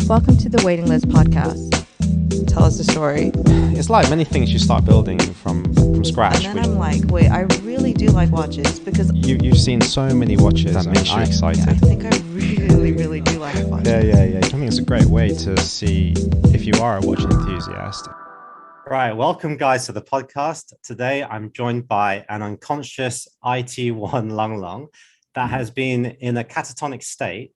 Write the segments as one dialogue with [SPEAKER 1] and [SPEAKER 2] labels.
[SPEAKER 1] Welcome to the Waiting List podcast. Tell us a story.
[SPEAKER 2] It's like many things you start building from scratch.
[SPEAKER 1] And then I'm like, wait, I really do like watches because
[SPEAKER 2] You've seen so many watches that makes you excited.
[SPEAKER 1] I think I really do like watches.
[SPEAKER 2] Yeah. I think it's a great way to see if you are a watch enthusiast.
[SPEAKER 3] Right, welcome guys to the podcast. Today I'm joined by an unconscious IT1 Lung Lung that has been in a catatonic state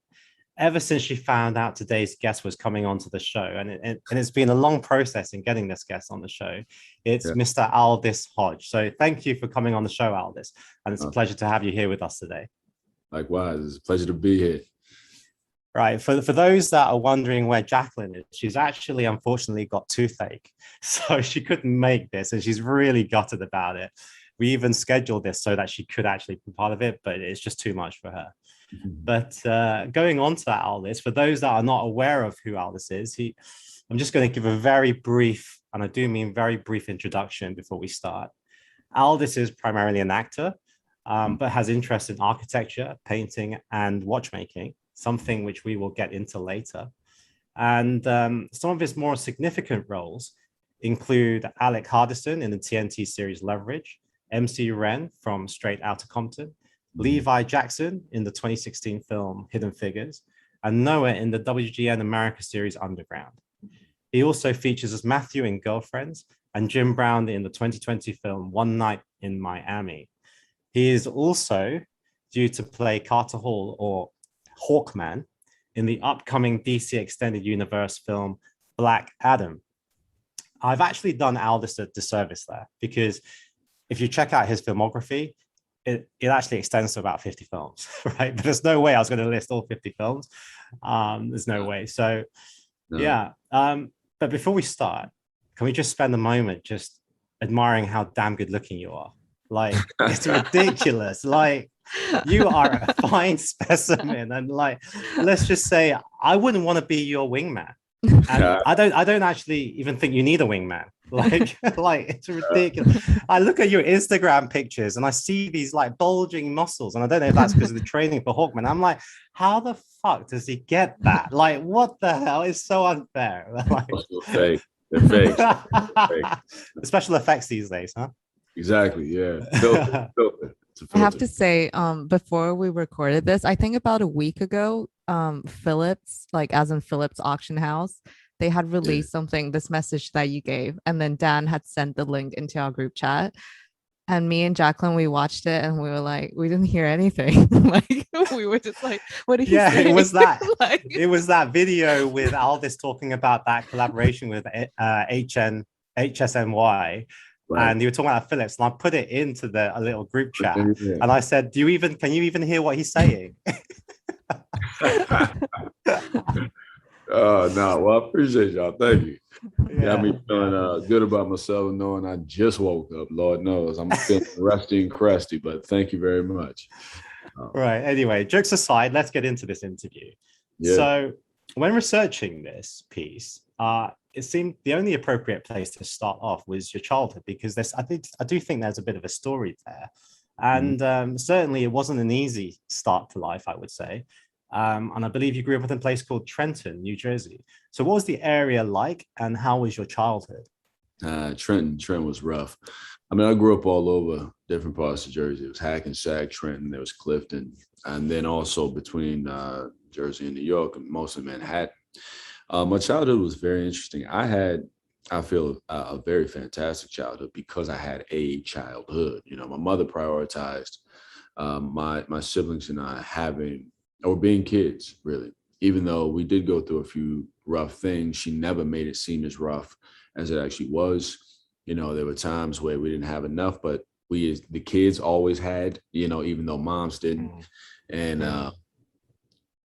[SPEAKER 3] ever since she found out today's guest was coming onto the show. And it's been a long process in getting this guest on the show. It's Mr. Aldis Hodge. So thank you for coming on the show, Aldis. And it's a pleasure to have you here with us today.
[SPEAKER 4] Likewise, it's a pleasure to be here.
[SPEAKER 3] Right. For those that are wondering where Jacqueline is, she's actually unfortunately got toothache. So she couldn't make this and she's really gutted about it. We even scheduled this so that she could actually be part of it, but it's just too much for her. But going on to that, Aldis, for those that are not aware of who Aldis is, I'm just going to give a very brief, and I do mean very brief introduction before we start. Aldis is primarily an actor, but has interest in architecture, painting, and watchmaking, something which we will get into later. And some of his more significant roles include Alec Hardison in the TNT series Leverage, MC Ren from Straight Outta Compton, Levi Jackson in the 2016 film Hidden Figures, and Noah in the WGN America series Underground. He also features as Matthew in Girlfriends and Jim Brown in the 2020 film One Night in Miami. He is also due to play Carter Hall or Hawkman in the upcoming DC Extended Universe film Black Adam. I've actually done Aldis a disservice there because if you check out his filmography, it actually extends to about 50 films, right? But there's no way I was going to list all 50 films. There's no way. So, yeah. But before we start, can we just spend a moment just admiring how damn good looking you are? Like, it's ridiculous. Like, you are a fine specimen. And like, let's just say, I wouldn't want to be your wingman. And I don't actually even think you need a wingman. Like it's ridiculous. I look at your Instagram pictures and I see these like bulging muscles, and I don't know if that's because of the training for Hawkman. I'm like, how the fuck does he get that? Like, what the hell? It's so unfair. Like,
[SPEAKER 4] fake. They're fake.
[SPEAKER 3] The special effects these days, huh?
[SPEAKER 4] Exactly. Yeah. Filter.
[SPEAKER 1] I have to say, before we recorded this, I think about a week ago, Phillips, like as in Phillips Auction House, they had released this message that you gave, and then Dan had sent the link into our group chat, and me and Jacqueline, we watched it and we were like, we didn't hear anything. Like, we were just like, what did he say?
[SPEAKER 3] It was that
[SPEAKER 1] like,
[SPEAKER 3] it was that video with Aldis talking about that collaboration with HSNY. Right. And you were talking about Phillips, and I put it into a little group chat, and I said, can you even hear what he's saying?
[SPEAKER 4] No, well, I appreciate y'all. Thank you. Got me feeling good about myself, knowing I just woke up. Lord knows I'm feeling rusty and crusty, but thank you very much.
[SPEAKER 3] Right. Anyway, jokes aside, let's get into this interview. Yeah. So, when researching this piece, it seemed the only appropriate place to start off was your childhood, because I do think there's a bit of a story there, and certainly it wasn't an easy start to life, I would say. And I believe you grew up in a place called Trenton, New Jersey. So what was the area like, and how was your childhood?
[SPEAKER 4] Trenton was rough. I mean, I grew up all over different parts of Jersey. It was Hackensack, Trenton, there was Clifton, and then also between Jersey and New York, and mostly Manhattan. My childhood was very interesting. I feel a very fantastic childhood because I had a childhood. You know, my mother prioritized my siblings and I being kids, really. Even though we did go through a few rough things, she never made it seem as rough as it actually was. You know, there were times where we didn't have enough, but the kids always had, you know, even though moms didn't. And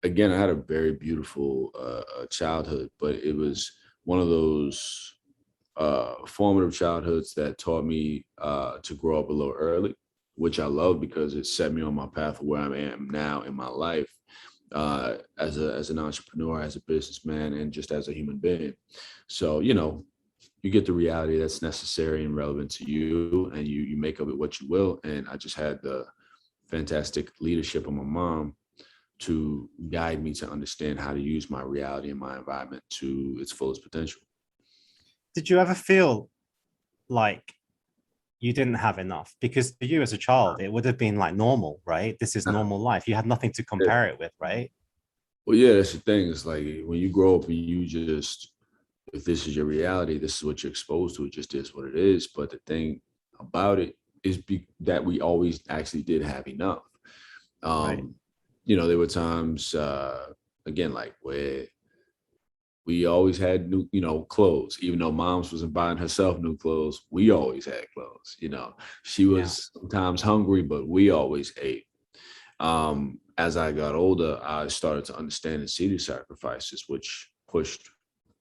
[SPEAKER 4] again, I had a very beautiful childhood, but it was one of those formative childhoods that taught me to grow up a little early, which I love because it set me on my path of where I am now in my life. As an entrepreneur, as a businessman, and just as a human being. So, you know, you get the reality that's necessary and relevant to you, and you make of it what you will. And I just had the fantastic leadership of my mom to guide me to understand how to use my reality and my environment to its fullest potential.
[SPEAKER 3] Did you ever feel like you didn't have enough? Because for you as a child, it would have been like normal, right? This is normal life. You had nothing to compare it with, right?
[SPEAKER 4] Well, yeah, that's the thing. It's like when you grow up and you just, if this is your reality, this is what you're exposed to. It just is what it is. But the thing about it is that we always actually did have enough.
[SPEAKER 3] Right.
[SPEAKER 4] You know, there were times, again, like where we always had new, you know, clothes. Even though mom's wasn't buying herself new clothes, we always had clothes. You know, she was sometimes hungry, but we always ate. As I got older, I started to understand and see the sacrifices, which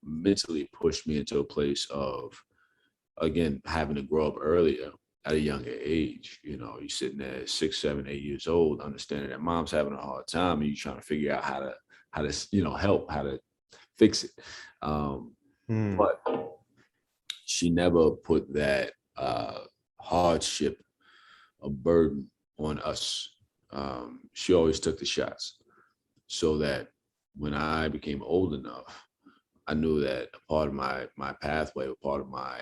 [SPEAKER 4] mentally pushed me into a place of, again, having to grow up earlier at a younger age. You know, you're sitting there 6, 7, 8 years old, understanding that mom's having a hard time and you're trying to figure out how to, you know, help, how to fix it. But she never put that hardship, a burden on us. She always took the shots, so that when I became old enough, I knew that a part of my pathway, a part of my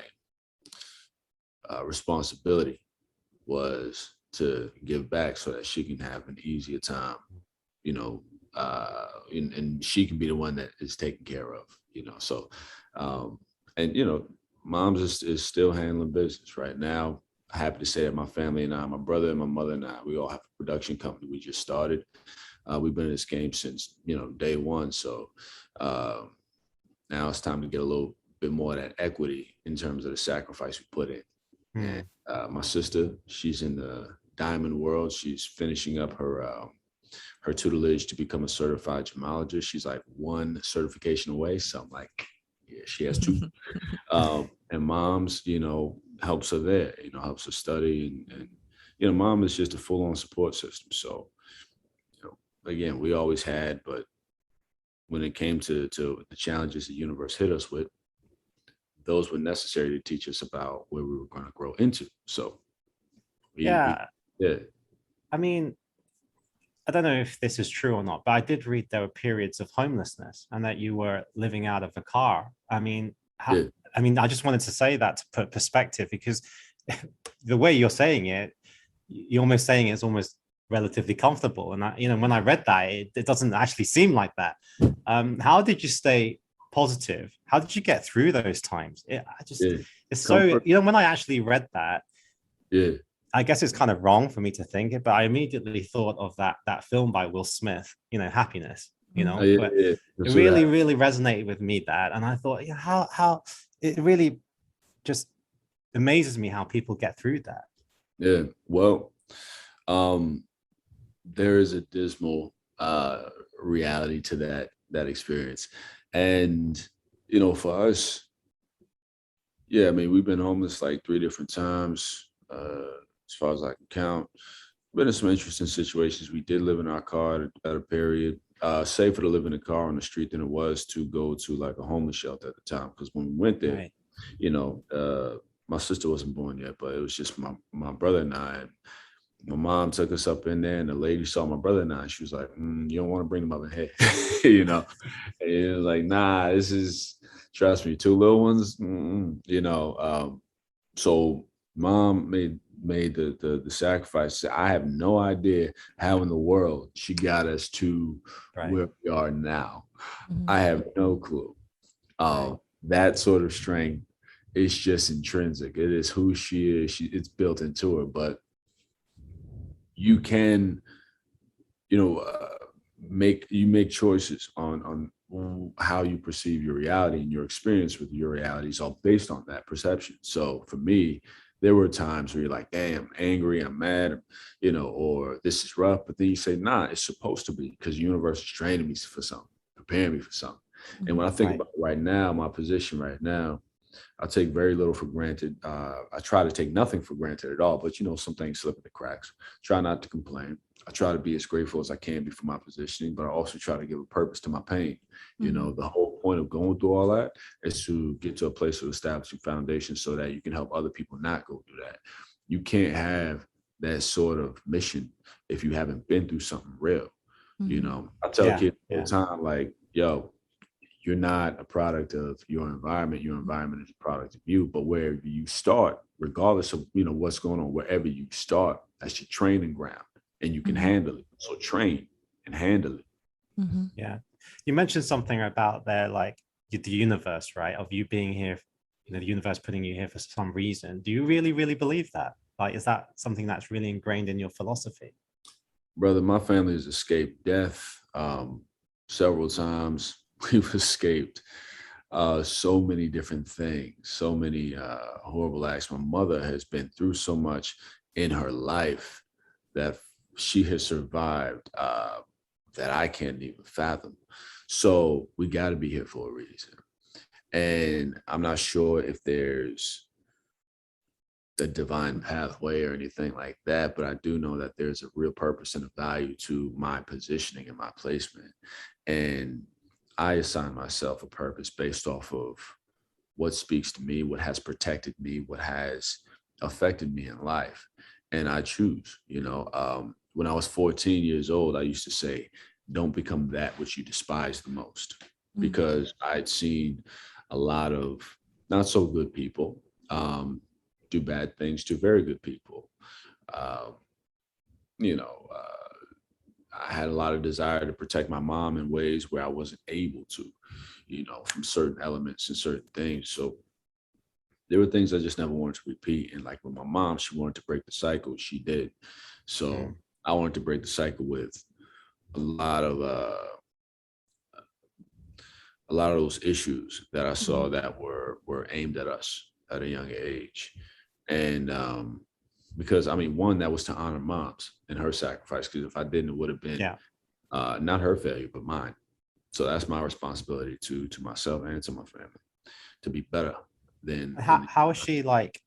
[SPEAKER 4] responsibility was to give back so that she can have an easier time, you know, and she can be the one that is taken care of, you know. So, and, you know, mom's is still handling business right now. Happy to say that my family and I, my brother and my mother and I, we all have a production company. We just started. We've been in this game since, you know, day one. So now it's time to get a little bit more of that equity in terms of the sacrifice we put in. And my sister, she's in the diamond world. She's finishing up her tutelage to become a certified gemologist. She's like one certification away. So I'm like, yeah, she has 2. And mom's, you know, helps her there, you know, helps her study. And you know, mom is just a full-on support system. So, you know, again, we always had, but when it came to the challenges the universe hit us with, those were necessary to teach us about where we were going to grow into. So,
[SPEAKER 3] I mean, I don't know if this is true or not, but I did read there were periods of homelessness and that you were living out of a car. I mean, I just wanted to say that to put perspective, because the way you're saying it, you're almost saying it's almost relatively comfortable. And you know, when I read that, it doesn't actually seem like that. How did you stay positive? How did you get through those times? It's so, you know, when I actually read that, I guess it's kind of wrong for me to think it, but I immediately thought of that film by Will Smith, you know, Happiness, you know. It really resonated with me, that, and I thought, yeah, how it really just amazes me how people get through that.
[SPEAKER 4] Yeah, well, there is a dismal reality to that experience. And, you know, for us, yeah, I mean, we've been homeless like 3 different times, as far as I can count. Been in some interesting situations. We did live in our car at a period. Safer to live in a car on the street than it was to go to like a homeless shelter at the time. Because when we went there, you know, my sister wasn't born yet, but it was just my brother and I. And my mom took us up in there, and the lady saw my brother and I. And she was like, "You don't want to bring them up in here," you know. And it was like, "Nah, this is, trust me, 2 little ones," you know. So mom made the sacrifice. I have no idea how in the world she got us to where we are now. I have no clue. That sort of strength is just intrinsic. It is who she is. It's built into her. But you can, you know, make choices on how you perceive your reality, and your experience with your reality is all based on that perception. So for me, there were times where you're like, damn, angry, I'm mad, you know, or this is rough. But then you say, nah, it's supposed to be, because the universe is training me for something, preparing me for something. And when I think about right now, my position right now, I take very little for granted. I try to take nothing for granted at all, but you know, some things slip in the cracks. Try not to complain. I try to be as grateful as I can be for my positioning, but I also try to give a purpose to my pain. You know, the whole point of going through all that is to get to a place of establishing foundation so that you can help other people not go through that. You can't have that sort of mission if you haven't been through something real. You
[SPEAKER 1] Mhm.
[SPEAKER 4] know, I tell
[SPEAKER 3] Yeah,
[SPEAKER 4] kids all
[SPEAKER 3] yeah.
[SPEAKER 4] the time, like, yo, you're not a product of your environment is a product of you. But wherever you start, regardless of, you know, what's going on, wherever you start, that's your training ground, and you can
[SPEAKER 1] Mhm.
[SPEAKER 4] handle it. So train and handle it.
[SPEAKER 1] Mhm.
[SPEAKER 3] Yeah. You mentioned something about there, like the universe, right? Of you being here, you know, the universe putting you here for some reason. Do you really, really believe that? Like, is that something that's really ingrained in your philosophy?
[SPEAKER 4] Brother, my family has escaped death several times. We've escaped so many different things, so many horrible acts. My mother has been through so much in her life that she has survived that I can't even fathom. So we got to be here for a reason. And I'm not sure if there's a divine pathway or anything like that, but I do know that there's a real purpose and a value to my positioning and my placement. And I assign myself a purpose based off of what speaks to me, what has protected me, what has affected me in life. And I choose, you know, when I was 14 years old, I used to say, don't become that which you despise the most,
[SPEAKER 1] Mhm.
[SPEAKER 4] because I'd seen a lot of not so good people do bad things to very good people. Um, you know, I had a lot of desire to protect my mom in ways where I wasn't able to, you know, from certain elements and certain things. So there were things I just never wanted to repeat. And like with my mom, she wanted to break the cycle. She did. So
[SPEAKER 3] Mm.
[SPEAKER 4] I wanted to break the cycle with a lot of those issues that I saw
[SPEAKER 1] Mhm.
[SPEAKER 4] that were aimed at us at a young age. And because I mean, one, that was to honor moms and her sacrifice. Because if I didn't, it would have been
[SPEAKER 3] Yeah.
[SPEAKER 4] not her failure, but mine. So that's my responsibility to myself and to my family to be better than
[SPEAKER 3] How has she like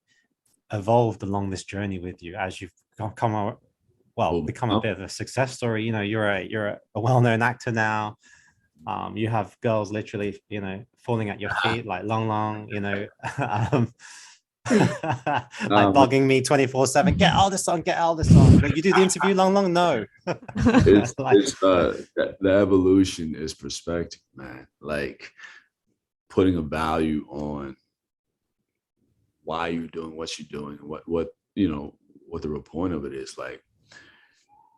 [SPEAKER 3] evolved along this journey with you as you've come out, well,
[SPEAKER 4] who,
[SPEAKER 3] become a bit of a success story? You know, you're a well-known actor now. You have girls literally, you know, falling at your feet like long, you know, um, like
[SPEAKER 4] um,
[SPEAKER 3] bugging me 24/7. Get all this on, get all this on. But you do the interview, long, no. Like,
[SPEAKER 4] it's the evolution is perspective, man. Like putting a value on why you're doing what you're doing, what you know, what the real point of it is. Like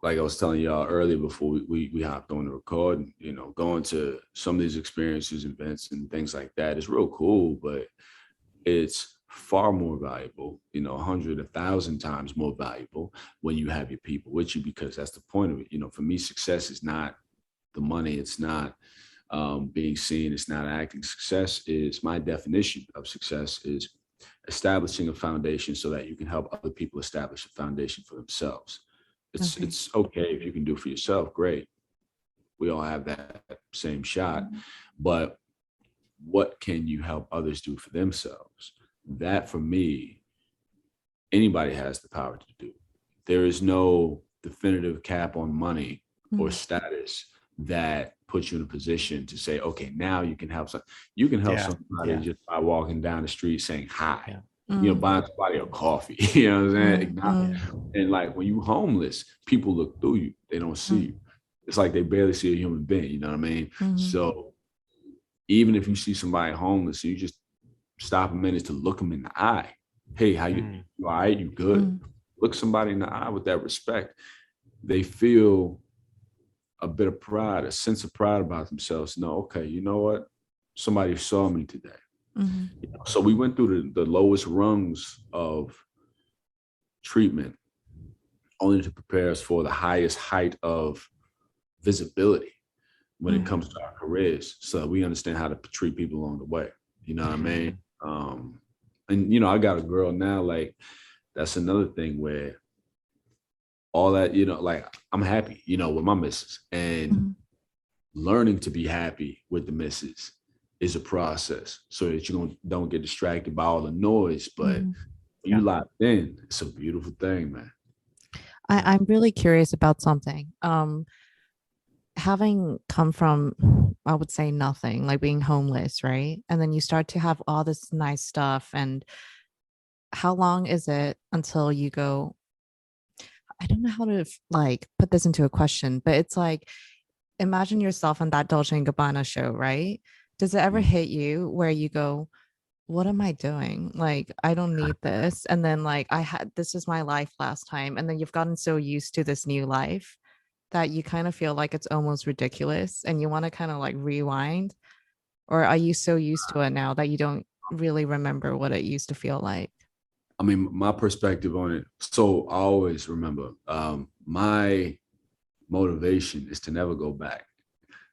[SPEAKER 4] I was telling y'all earlier before we hopped on the record, you know, going to some of these experiences, events, and things like that is real cool, but it's far more valuable, you know, 100, 1,000 times more valuable when you have your people with you, because that's the point of it. You know, for me, success is not the money. It's not being seen. It's not acting. Success is, my definition of success is establishing a foundation so that you can help other people establish a foundation for themselves.
[SPEAKER 1] Okay.
[SPEAKER 4] It's okay if you can do for yourself, great. We all have that same shot, but what can you help others do for themselves? That for me, anybody has the power to do. There is no definitive cap on money or
[SPEAKER 1] Mhm.
[SPEAKER 4] status that puts you in a position to say, okay, now you can help some, you can help
[SPEAKER 3] yeah,
[SPEAKER 4] somebody
[SPEAKER 3] yeah,
[SPEAKER 4] just by walking down the street saying hi,
[SPEAKER 3] yeah,
[SPEAKER 4] you know,
[SPEAKER 1] Mm.
[SPEAKER 4] buying somebody a coffee, you know what I'm saying?
[SPEAKER 1] Mm.
[SPEAKER 4] Acknowledge.
[SPEAKER 3] yeah.
[SPEAKER 1] Mm.
[SPEAKER 4] And like when you homeless, people look through you, they don't see
[SPEAKER 1] Mm.
[SPEAKER 4] you. It's like they barely see a human being, you know what I mean?
[SPEAKER 1] Mhm.
[SPEAKER 4] So even if you see somebody homeless, you just stop a minute to look them in the eye. Hey, how
[SPEAKER 3] Mm.
[SPEAKER 4] you all right? You good?
[SPEAKER 1] Mm.
[SPEAKER 4] Look somebody in the eye with that respect. They feel a bit of pride, a sense of pride about themselves. No, okay, you know what? Somebody saw me today.
[SPEAKER 1] Mhm.
[SPEAKER 4] You know, so we went through the lowest rungs of treatment only to prepare us for the highest height of visibility when it
[SPEAKER 1] Mm.
[SPEAKER 4] comes to our careers, so that we understand how to treat people along the way. You know what I mean?
[SPEAKER 3] Mm.
[SPEAKER 4] And you know, I got a girl now, like that's another thing where all that, you know, like I'm happy, you know, with my missus, and
[SPEAKER 1] Mhm.
[SPEAKER 4] learning to be happy with the missus is a process so that you don't get distracted by all the noise. But
[SPEAKER 1] Mhm.
[SPEAKER 4] you
[SPEAKER 3] Yeah.
[SPEAKER 4] locked in, it's a beautiful thing, man.
[SPEAKER 3] Yeah.
[SPEAKER 1] I'm really curious about something. Having come from, I would say nothing, like being homeless, right? And then you start to have all this nice stuff. And how long is it until you go, I don't know how to like put this into a question, but it's like imagine yourself on that Dolce and Gabbana show, right? Does it ever
[SPEAKER 4] Mm.
[SPEAKER 1] hit you where you go, what am I doing? Like, I don't need this. And then, like, I had this is my life last time. And then you've gotten so used to this new life that you kind of feel like it's almost ridiculous and you want to kind of like rewind. Or are you so used to it now that you don't really remember what it used to feel like?
[SPEAKER 4] I mean, my perspective on it. So I always remember my motivation is to never go back.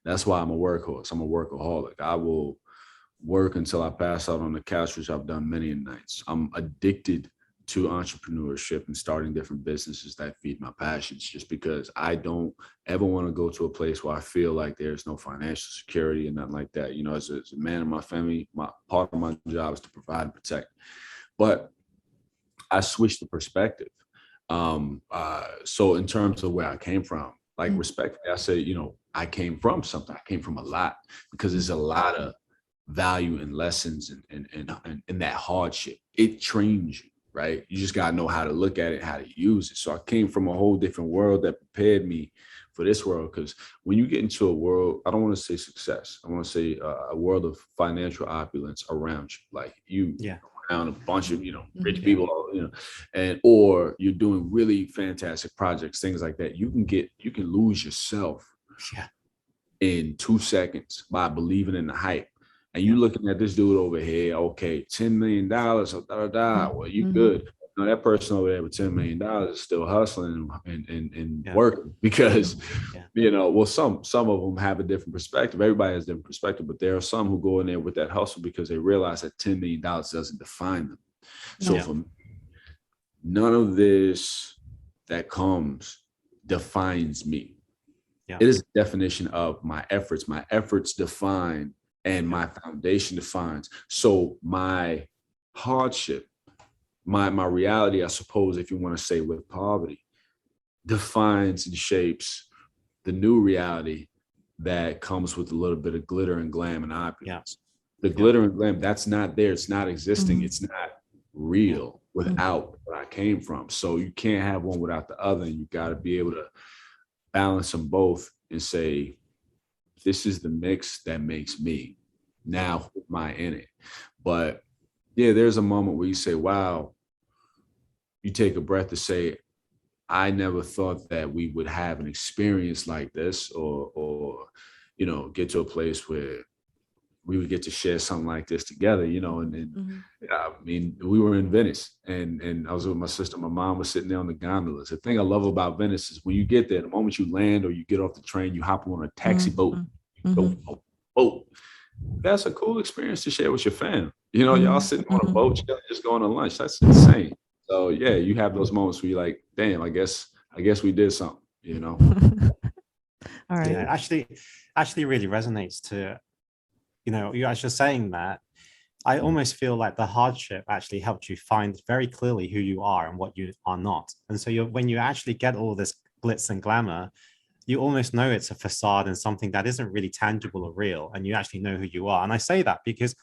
[SPEAKER 4] That's why I'm a workhorse. I'm a workaholic. I will work until I pass out on the couch, which I've done many nights. I'm addicted to entrepreneurship and starting different businesses that feed my passions, just because I don't ever want to go to a place where I feel like there's no financial security and nothing like that. You know, as a man in my family, my part of my job is to provide and protect. But I switched the perspective. So in terms of where I came from, like respectfully, I say, you know, I came from something. I came from a lot, because there's a lot of value and lessons and that hardship. It trains you, right? You just gotta know how to look at it, how to use it. So I came from a whole different world that prepared me for this world. Because when you get into a world, I don't want to say success, I want to say a world of financial opulence around you, like you
[SPEAKER 3] Yeah.
[SPEAKER 4] around a bunch of, you know, rich
[SPEAKER 1] Mhm.
[SPEAKER 4] people, you know, and or you're doing really fantastic projects, things like that. You can lose yourself
[SPEAKER 3] Yeah.
[SPEAKER 4] in 2 seconds by believing in the hype. And you
[SPEAKER 3] Yeah.
[SPEAKER 4] looking at this dude over here, okay, $10 million, da, da, da, well, you
[SPEAKER 1] Mhm.
[SPEAKER 4] good. You know, that person over there with $10 million is still hustling and
[SPEAKER 3] Yeah.
[SPEAKER 4] working, because,
[SPEAKER 3] Yeah.
[SPEAKER 4] you know, well, some of them have a different perspective. Everybody has a different perspective, but there are some who go in there with that hustle because they realize that $10 million doesn't define them. So
[SPEAKER 1] Yeah.
[SPEAKER 4] for me, none of this that comes defines me.
[SPEAKER 3] Yeah.
[SPEAKER 4] It is a definition of my efforts. My efforts define, and my foundation defines. So my hardship, my reality, I suppose, if you want to say, with poverty, defines and shapes the new reality that comes with a little bit of glitter and glam and
[SPEAKER 3] Yeah.
[SPEAKER 4] opulence. The
[SPEAKER 3] Yeah.
[SPEAKER 4] glitter and glam, that's not there. It's not existing.
[SPEAKER 1] Mhm.
[SPEAKER 4] It's not real without where I came from. So you can't have one without the other. And you got to be able to balance them both and say, this is the mix that makes me. Now, who am I in it? But yeah, there's a moment where you say, wow, you take a breath to say, I never thought that we would have an experience like this, or you know, get to a place where we would get to share something like this together, you know. And
[SPEAKER 1] Mhm.
[SPEAKER 4] I mean, we were in Venice, and I was with my sister. My mom was sitting there on the gondolas. The thing I love about Venice is when you get there, the moment you land or you get off the train, you hop on a taxi boat,
[SPEAKER 1] Mhm.
[SPEAKER 4] go
[SPEAKER 1] Mhm.
[SPEAKER 4] boat. That's a cool experience to share with your fam. You know, y'all
[SPEAKER 1] Mhm.
[SPEAKER 4] sitting on a
[SPEAKER 1] Mhm.
[SPEAKER 4] boat, just going to lunch. That's insane. So yeah, you have those moments where you're like, damn, I guess we did something, you know.
[SPEAKER 1] All
[SPEAKER 3] Yeah.
[SPEAKER 1] right.
[SPEAKER 3] Actually really resonates to, you know, you as you're saying that, I almost feel like the hardship actually helped you find very clearly who you are and what you are not. And so when you actually get all this glitz and glamour, you almost know it's a facade and something that isn't really tangible or real. And you actually know who you are. And I say that because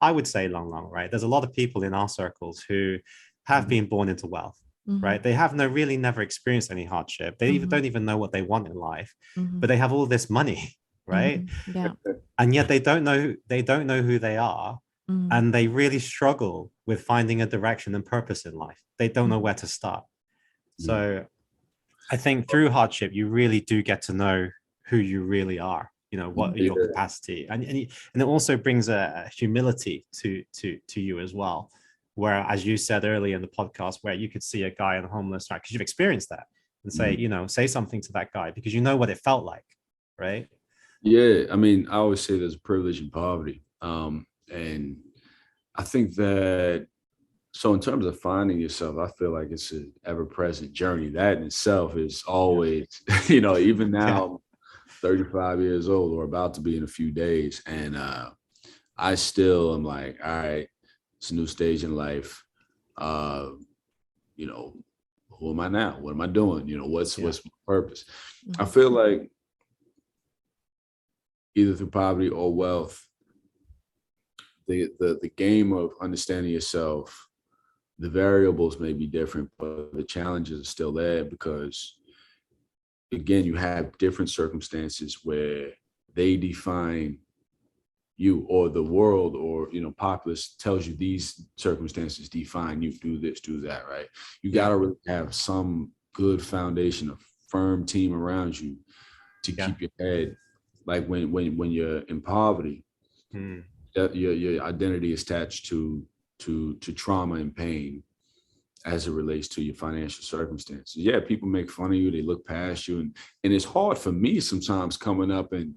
[SPEAKER 3] I would say, right? There's a lot of people in our circles who have been born into wealth,
[SPEAKER 1] Mhm.
[SPEAKER 3] right? They have really never experienced any hardship. They even
[SPEAKER 1] Mhm.
[SPEAKER 3] don't even know what they want in life, but
[SPEAKER 1] Mhm.
[SPEAKER 3] they have all this money, right?
[SPEAKER 1] Mhm. Yeah.
[SPEAKER 3] And yet they don't know who they are,
[SPEAKER 1] Mhm.
[SPEAKER 3] and they really struggle with finding a direction and purpose in life. They don't know where to start.
[SPEAKER 4] Yeah.
[SPEAKER 3] So I think through hardship, you really do get to know who you really are, you know, what
[SPEAKER 1] Mhm.
[SPEAKER 3] your capacity, and it also brings a humility to you as well. Where, as you said earlier in the podcast, where you could see a guy on homeless, right, because you've experienced that, and say,
[SPEAKER 4] Mhm.
[SPEAKER 3] you know, say something to that guy because you know what it felt like, right?
[SPEAKER 4] Yeah, I mean, I always say there's privilege in poverty. And I think that, so in terms of finding yourself, I feel like it's an ever-present journey. That in itself is
[SPEAKER 3] Yeah,
[SPEAKER 4] always, you know, even
[SPEAKER 3] yeah,
[SPEAKER 4] now, 35 years old or about to be in a few days. And I still am like, all right, it's a new stage in life. Uh, you know, who am I now? What am I doing? You know, what's
[SPEAKER 3] yeah,
[SPEAKER 4] my purpose? I
[SPEAKER 1] Mhm.
[SPEAKER 4] feel like either through poverty or wealth, the game of understanding yourself, the variables may be different, but the challenges are still there, because again, you have different circumstances where they define you, or the world, or populace tells you these circumstances define you. Do this, do that, right? You got to really have some good foundation, a firm team around you to keep your head. Like when you're in poverty, your identity is attached to trauma and pain as it relates to your financial circumstances. Yeah, people make fun of you, they look past you, and it's hard for me sometimes coming up, and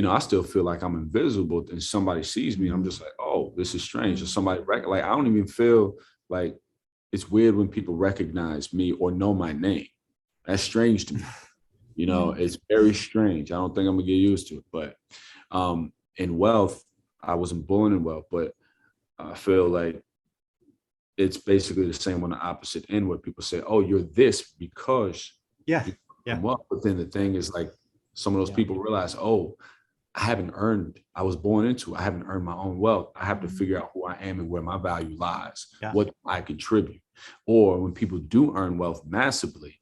[SPEAKER 4] I still feel like I'm invisible, and somebody sees me and I'm just like, oh, this is strange. Or somebody like, I don't even feel like, it's weird when people recognize me or know my name. That's strange to me. It's very strange. I don't think I'm gonna get used to it. But in wealth, I wasn't born in wealth, but I feel like it's basically the same on the opposite end, where people say, oh, you're this because you're wealth. But then the thing is, like, some of those people realize, oh, I haven't born into it. I haven't earned my own wealth. I have to figure out who I am and where my value lies, what I contribute. Or when people do earn wealth massively,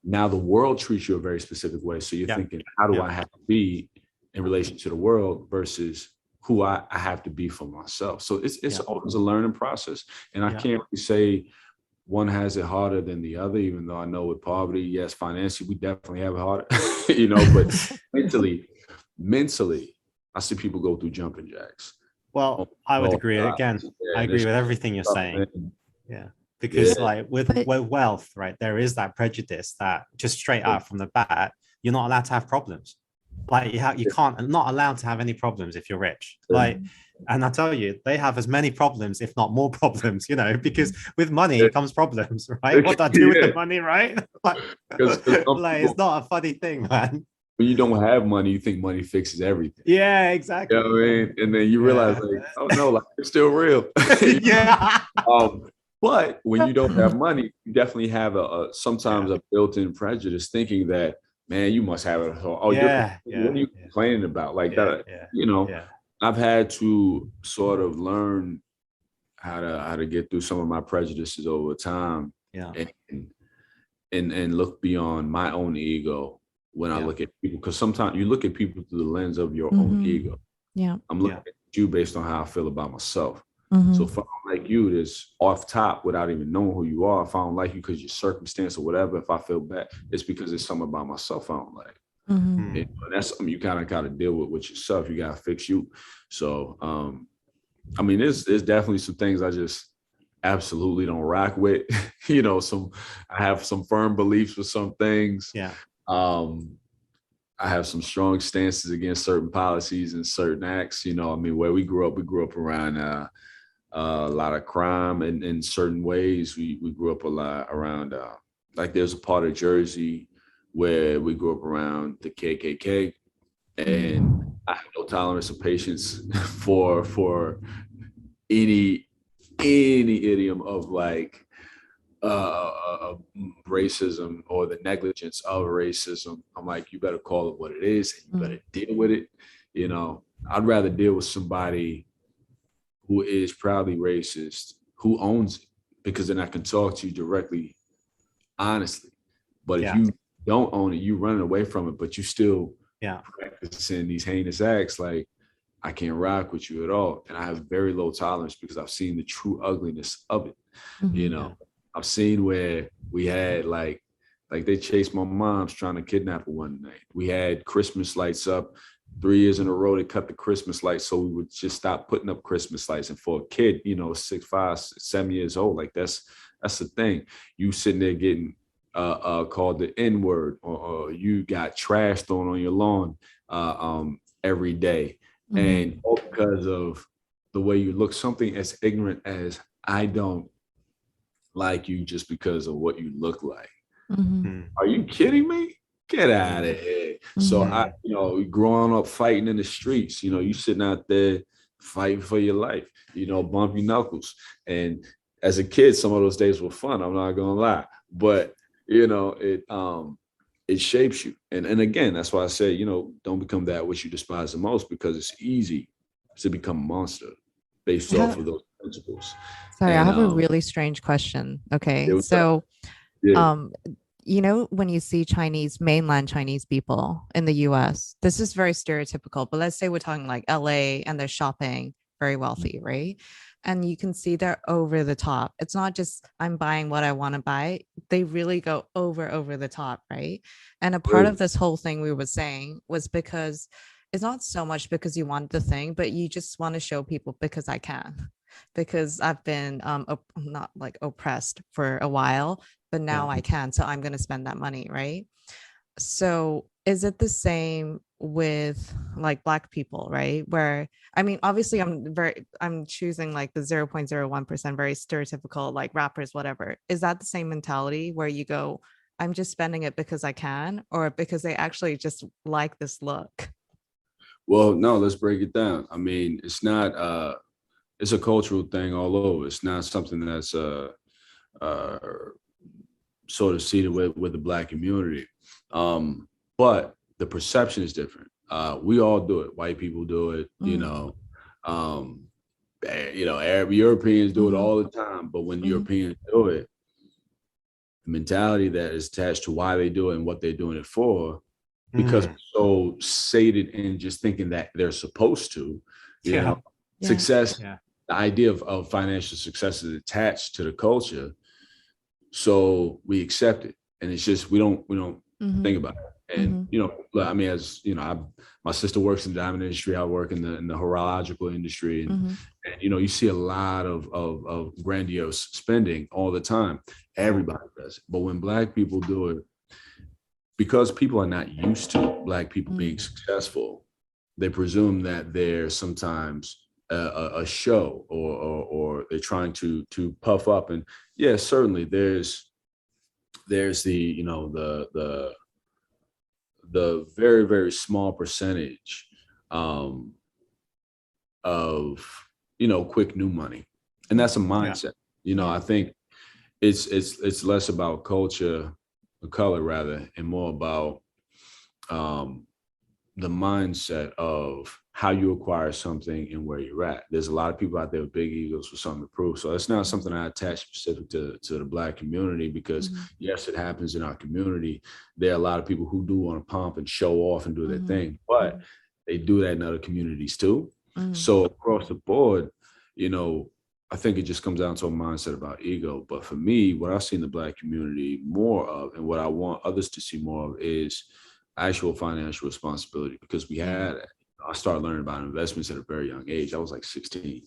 [SPEAKER 4] now the world treats you a very specific way. So you're thinking, how do I have to be in relation to the world versus who I have to be for myself? So it's always a learning process. And I can't really say one has it harder than the other, even though I know with poverty, yes, financially, we definitely have it harder, but mentally, I see people go through jumping jacks.
[SPEAKER 3] Well, I would agree. Again, I agree with everything you're saying. Yeah. Because like with wealth, right, there is that prejudice that just straight out from the bat, you're not allowed to have problems. Like you can't, not allowed to have any problems if you're rich. Like, and I tell you, they have as many problems, if not more problems, because with money comes problems, right? What do I do with the money, right? Like it's not a funny thing, man.
[SPEAKER 4] When you don't have money, you think money fixes everything.
[SPEAKER 3] Yeah, exactly.
[SPEAKER 4] You know what I mean? And then you realize, like, oh no, like, it's still real. But when you don't have money, you definitely have sometimes a built-in prejudice, thinking that, man, you must have it. Oh, what are you complaining about? Like that, I've had to sort of learn how to get through some of my prejudices over time. And look beyond my own ego when I look at people, because sometimes you look at people through the lens of your own ego. I'm looking at you based on how I feel about myself. So if I don't like you, this off top, without even knowing who you are, if I don't like you because your circumstance or whatever, if I feel bad, it's because it's something about myself I don't like. And that's something you kind of got to deal with yourself. You got to fix you. So, I mean, there's definitely some things I just absolutely don't rock with. I have some firm beliefs with some things. I have some strong stances against certain policies and certain acts. Where we grew up around a lot of crime, and in certain ways we grew up a lot around like there's a part of Jersey where we grew up around the KKK, and I have no tolerance or patience for any idiom of like racism or the negligence of racism. I'm like, you better call it what it is, and you better deal with it. I'd rather deal with somebody who is proudly racist, who owns it, because then I can talk to you directly, honestly. But if you don't own it, you running away from it, but you still practicing these heinous acts, like, I can't rock with you at all. And I have very low tolerance because I've seen the true ugliness of it. I've seen where we had like they chased my mom's trying to kidnap her one night. We had Christmas lights up 3 years in a row. They cut the Christmas lights, so we would just stop putting up Christmas lights. And for a kid, 6, 5, 7 years old, like that's the thing. You sitting there getting called the N-word, or you got trash thrown on your lawn every day. And all because of the way you look, something as ignorant as, I don't like you just because of what you look like. Are you kidding me? Get out of here. So I, growing up fighting in the streets, you sitting out there fighting for your life, bumpy knuckles. And as a kid, some of those days were fun. I'm not gonna lie, but it shapes you. And again, that's why I say, don't become that which you despise the most, because it's easy to become a monster based off of those principles.
[SPEAKER 1] Sorry, I have a really strange question. Okay. So you know, when you see mainland Chinese people in the US, this is very stereotypical, but let's say we're talking like LA and they're shopping, very wealthy, right? And you can see they're over the top. It's not just I'm buying what I want to buy. They really go over the top, right? And a part of this whole thing we were saying was because it's not so much because you want the thing, but you just want to show people because I can. Because I've been not like oppressed for a while, but now I can, so I'm going to spend that money, right? So is it the same with like Black people, right? Where I mean, obviously I'm choosing like the 0.01%, very stereotypical, like rappers, whatever. Is that the same mentality where you go, I'm just spending it because I can, or because they actually just like this look?
[SPEAKER 4] Well, no, let's break it down. I mean, it's not it's a cultural thing all over. It's not something that's uh sort of seated with the Black community. But the perception is different. We all do it. White people do it, Arab Europeans do it all the time. But when Europeans do it, the mentality that is attached to why they do it and what they're doing it for, because we're so sated in just thinking that they're supposed to, success, the idea of financial success is attached to the culture. So we accept it. And it's just, we don't think about it. And, I mean, as you know, my sister works in the diamond industry. I work in the horological industry. And, you see a lot of grandiose spending all the time. Everybody does it. But when Black people do it, because people are not used to Black people being successful, they presume that they're sometimes a show or they're trying to puff up. And yeah, certainly there's the very, very small percentage of quick new money. And that's a mindset. I think it's less about culture or color rather, and more about the mindset of how you acquire something and where you're at. There's a lot of people out there with big egos for something to prove. So it's not something I attach specific to the Black community, because yes, it happens in our community. There are a lot of people who do want to pump and show off and do their thing, but they do that in other communities too. So across the board, I think it just comes down to a mindset about ego. But for me, what I've seen the Black community more of, and what I want others to see more of, is actual financial responsibility. Because I started learning about investments at a very young age. I was like 16.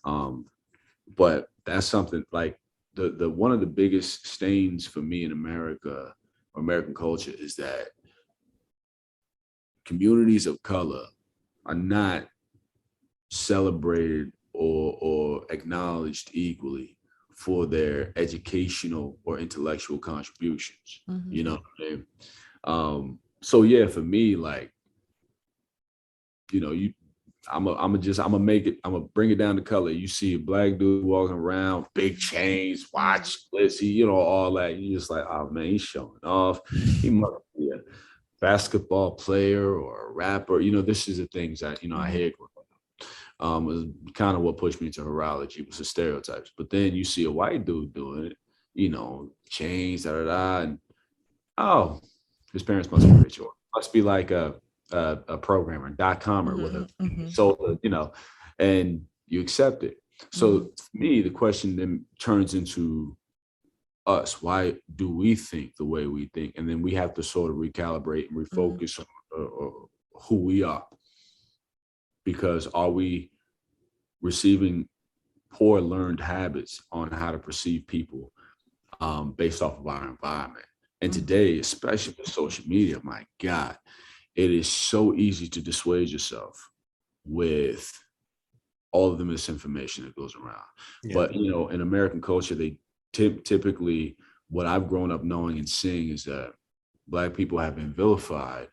[SPEAKER 4] But that's something like the one of the biggest stains for me in America or American culture is that communities of color are not celebrated or acknowledged equally for their educational or intellectual contributions. You know what I mean? So yeah, for me, like, I'm gonna bring it down to color. You see a Black dude walking around, big chains, watch, let's see, all that. You just like, oh man, he's showing off. He must be a basketball player or a rapper. This is the things that, I hear. Was kind of what pushed me to horology, was the stereotypes. But then you see a white dude doing it, chains, and oh, his parents must be rich, or must be like a programmer, .com with a sold, and you accept it. So for me, the question then turns into us. Why do we think the way we think? And then we have to sort of recalibrate and refocus on who we are. Because are we receiving poor learned habits on how to perceive people based off of our environment? And today, especially with social media, my God, it is so easy to dissuade yourself with all of the misinformation that goes around. But, in American culture, they typically, what I've grown up knowing and seeing is that Black people have been vilified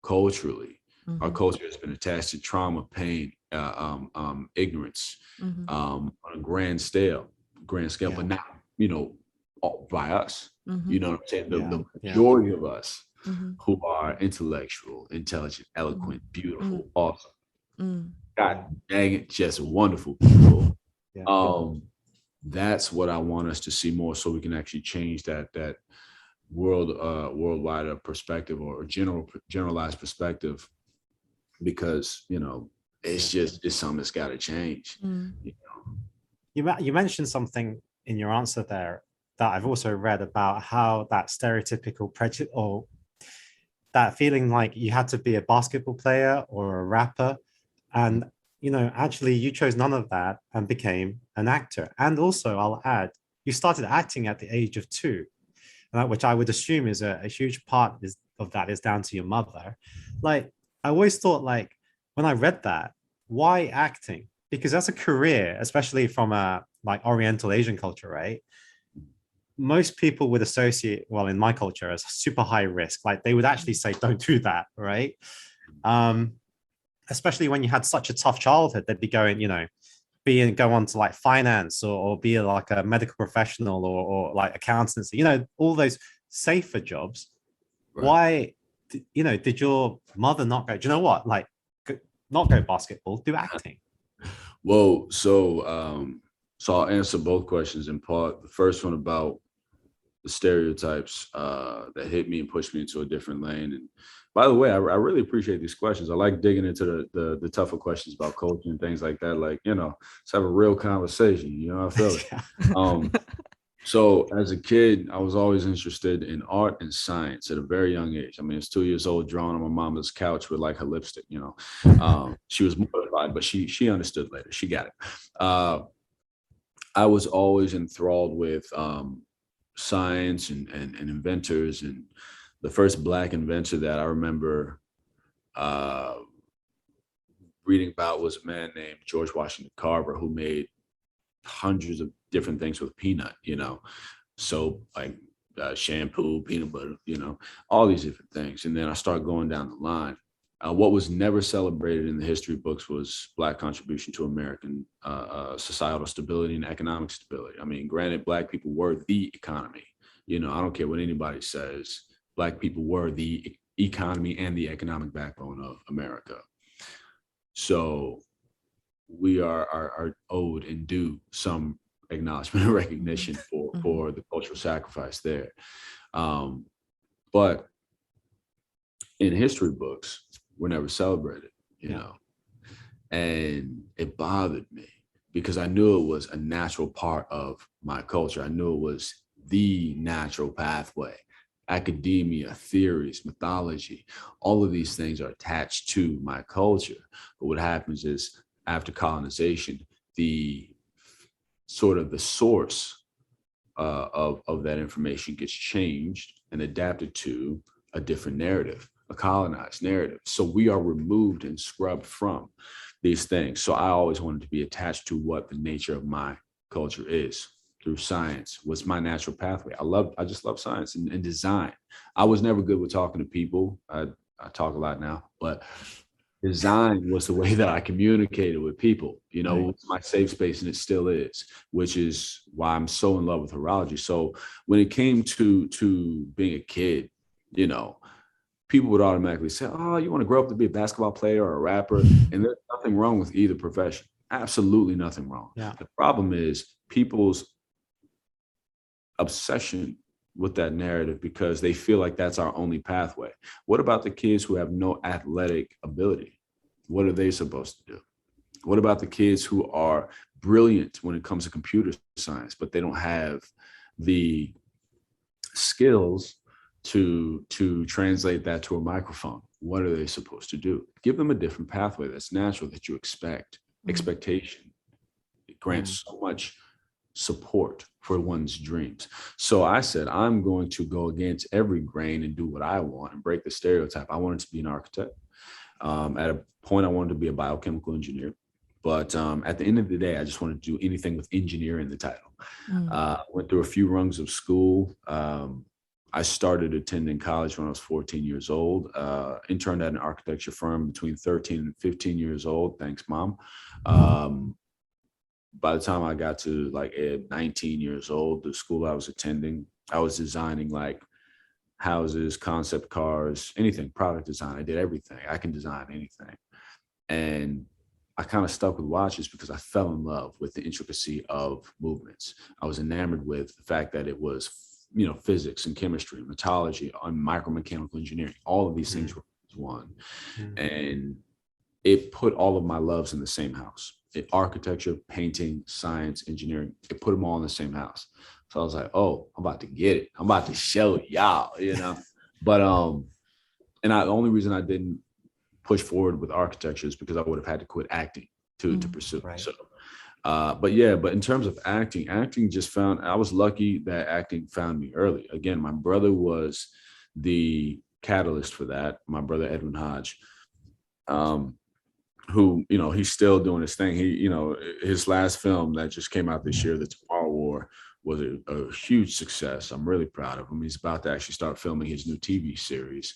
[SPEAKER 4] culturally. Our culture has been attached to trauma, pain, ignorance on a grand scale, but not, by us. You know what I'm saying? The majority of us who are intellectual, intelligent, eloquent, beautiful, awesome, God dang it, just wonderful people. That's what I want us to see more, so we can actually change that worldwide perspective or generalized perspective, because it's something that's got to change.
[SPEAKER 1] Mm.
[SPEAKER 3] You mentioned something in your answer there that I've also read about, how that stereotypical prejudice, or that feeling like you had to be a basketball player or a rapper. And, actually you chose none of that and became an actor. And also, I'll add, you started acting at the age of 2, which I would assume is a huge part of that is down to your mother. Like, I always thought, like, when I read that, why acting? Because that's a career, especially from a like Oriental Asian culture, right? Most people would associate, well, in my culture, as super high risk. Like, they would actually say, don't do that, right? Especially when you had such a tough childhood, they'd be going, go on to like finance, or be like a medical professional, or like accountancy, all those safer jobs. Right. Why, did your mother not go, do you know what? Like, not go basketball, do acting?
[SPEAKER 4] Well, so I'll answer both questions in part. The first one about the stereotypes that hit me and pushed me into a different lane. And by the way, I really appreciate these questions. I like digging into the tougher questions about culture and things like that. Like, let's have a real conversation. I feel it. Yeah. So as a kid, I was always interested in art and science at a very young age. I mean, I was 2 years old, drawing on my mom's couch with like her lipstick. She was mortified, but she understood later. She got it. I was always enthralled with science and inventors. And the first Black inventor that I remember reading about was a man named George Washington Carver, who made hundreds of different things with peanut, soap, like shampoo, peanut butter, all these different things. And then I started going down the line. What was never celebrated in the history books was Black contribution to American societal stability and economic stability. I mean, granted, Black people were the economy. I don't care what anybody says. Black people were the economy and the economic backbone of America. So we are owed and due some acknowledgement and recognition for the cultural sacrifice there. But in history books, we're never celebrated, and it bothered me because I knew it was a natural part of my culture. I knew it was the natural pathway. Academia, theories, mythology, all of these things are attached to my culture. But what happens is, after colonization, the source of that information gets changed and adapted to a different narrative, a colonized narrative. So we are removed and scrubbed from these things. So I always wanted to be attached to what the nature of my culture is through science. Was my natural pathway. I just love science and design. I was never good with talking to people. I talk a lot now, but design was the way that I communicated with people. It was my safe space, and it still is, which is why I'm so in love with horology. So when it came to being a kid, people would automatically say, oh, you want to grow up to be a basketball player or a rapper? And there's nothing wrong with either profession. Absolutely nothing wrong. Yeah. The problem is people's obsession with that narrative because they feel like that's our only pathway. What about the kids who have no athletic ability? What are they supposed to do? What about the kids who are brilliant when it comes to computer science, but they don't have the skills to translate that to a microphone? What are they supposed to do? Give them a different pathway that's natural, that you expect. Expectation. It grants so much support for one's dreams. So I said, I'm going to go against every grain and do what I want and break the stereotype. I wanted to be an architect. At a point, I wanted to be a biochemical engineer. But at the end of the day, I just wanted to do anything with engineer in the title. Went through a few rungs of school. I started attending college when I was 14 years old, interned at an architecture firm between 13 and 15 years old. Thanks, Mom. By the time I got to like 19 years old, the school I was attending, I was designing like houses, concept cars, anything, product design. I did everything. I can design anything. And I kind of stuck with watches because I fell in love with the intricacy of movements. I was enamored with the fact that it was physics and chemistry, metallurgy, and micromechanical engineering. All of these things were one. And it put all of my loves in the same house. Architecture, painting, science, engineering, it put them all in the same house. So I was like, oh, I'm about to get it. I'm about to show y'all, But the only reason I didn't push forward with architecture is because I would have had to quit acting to pursue it. So but in terms of acting I was lucky that acting found me early. Again, my brother was the catalyst for that. My brother Edwin Hodge, who, he's still doing his thing. He, his last film that just came out this year, The Tomorrow War, was a huge success. I'm really proud of him. He's about to actually start filming his new TV series.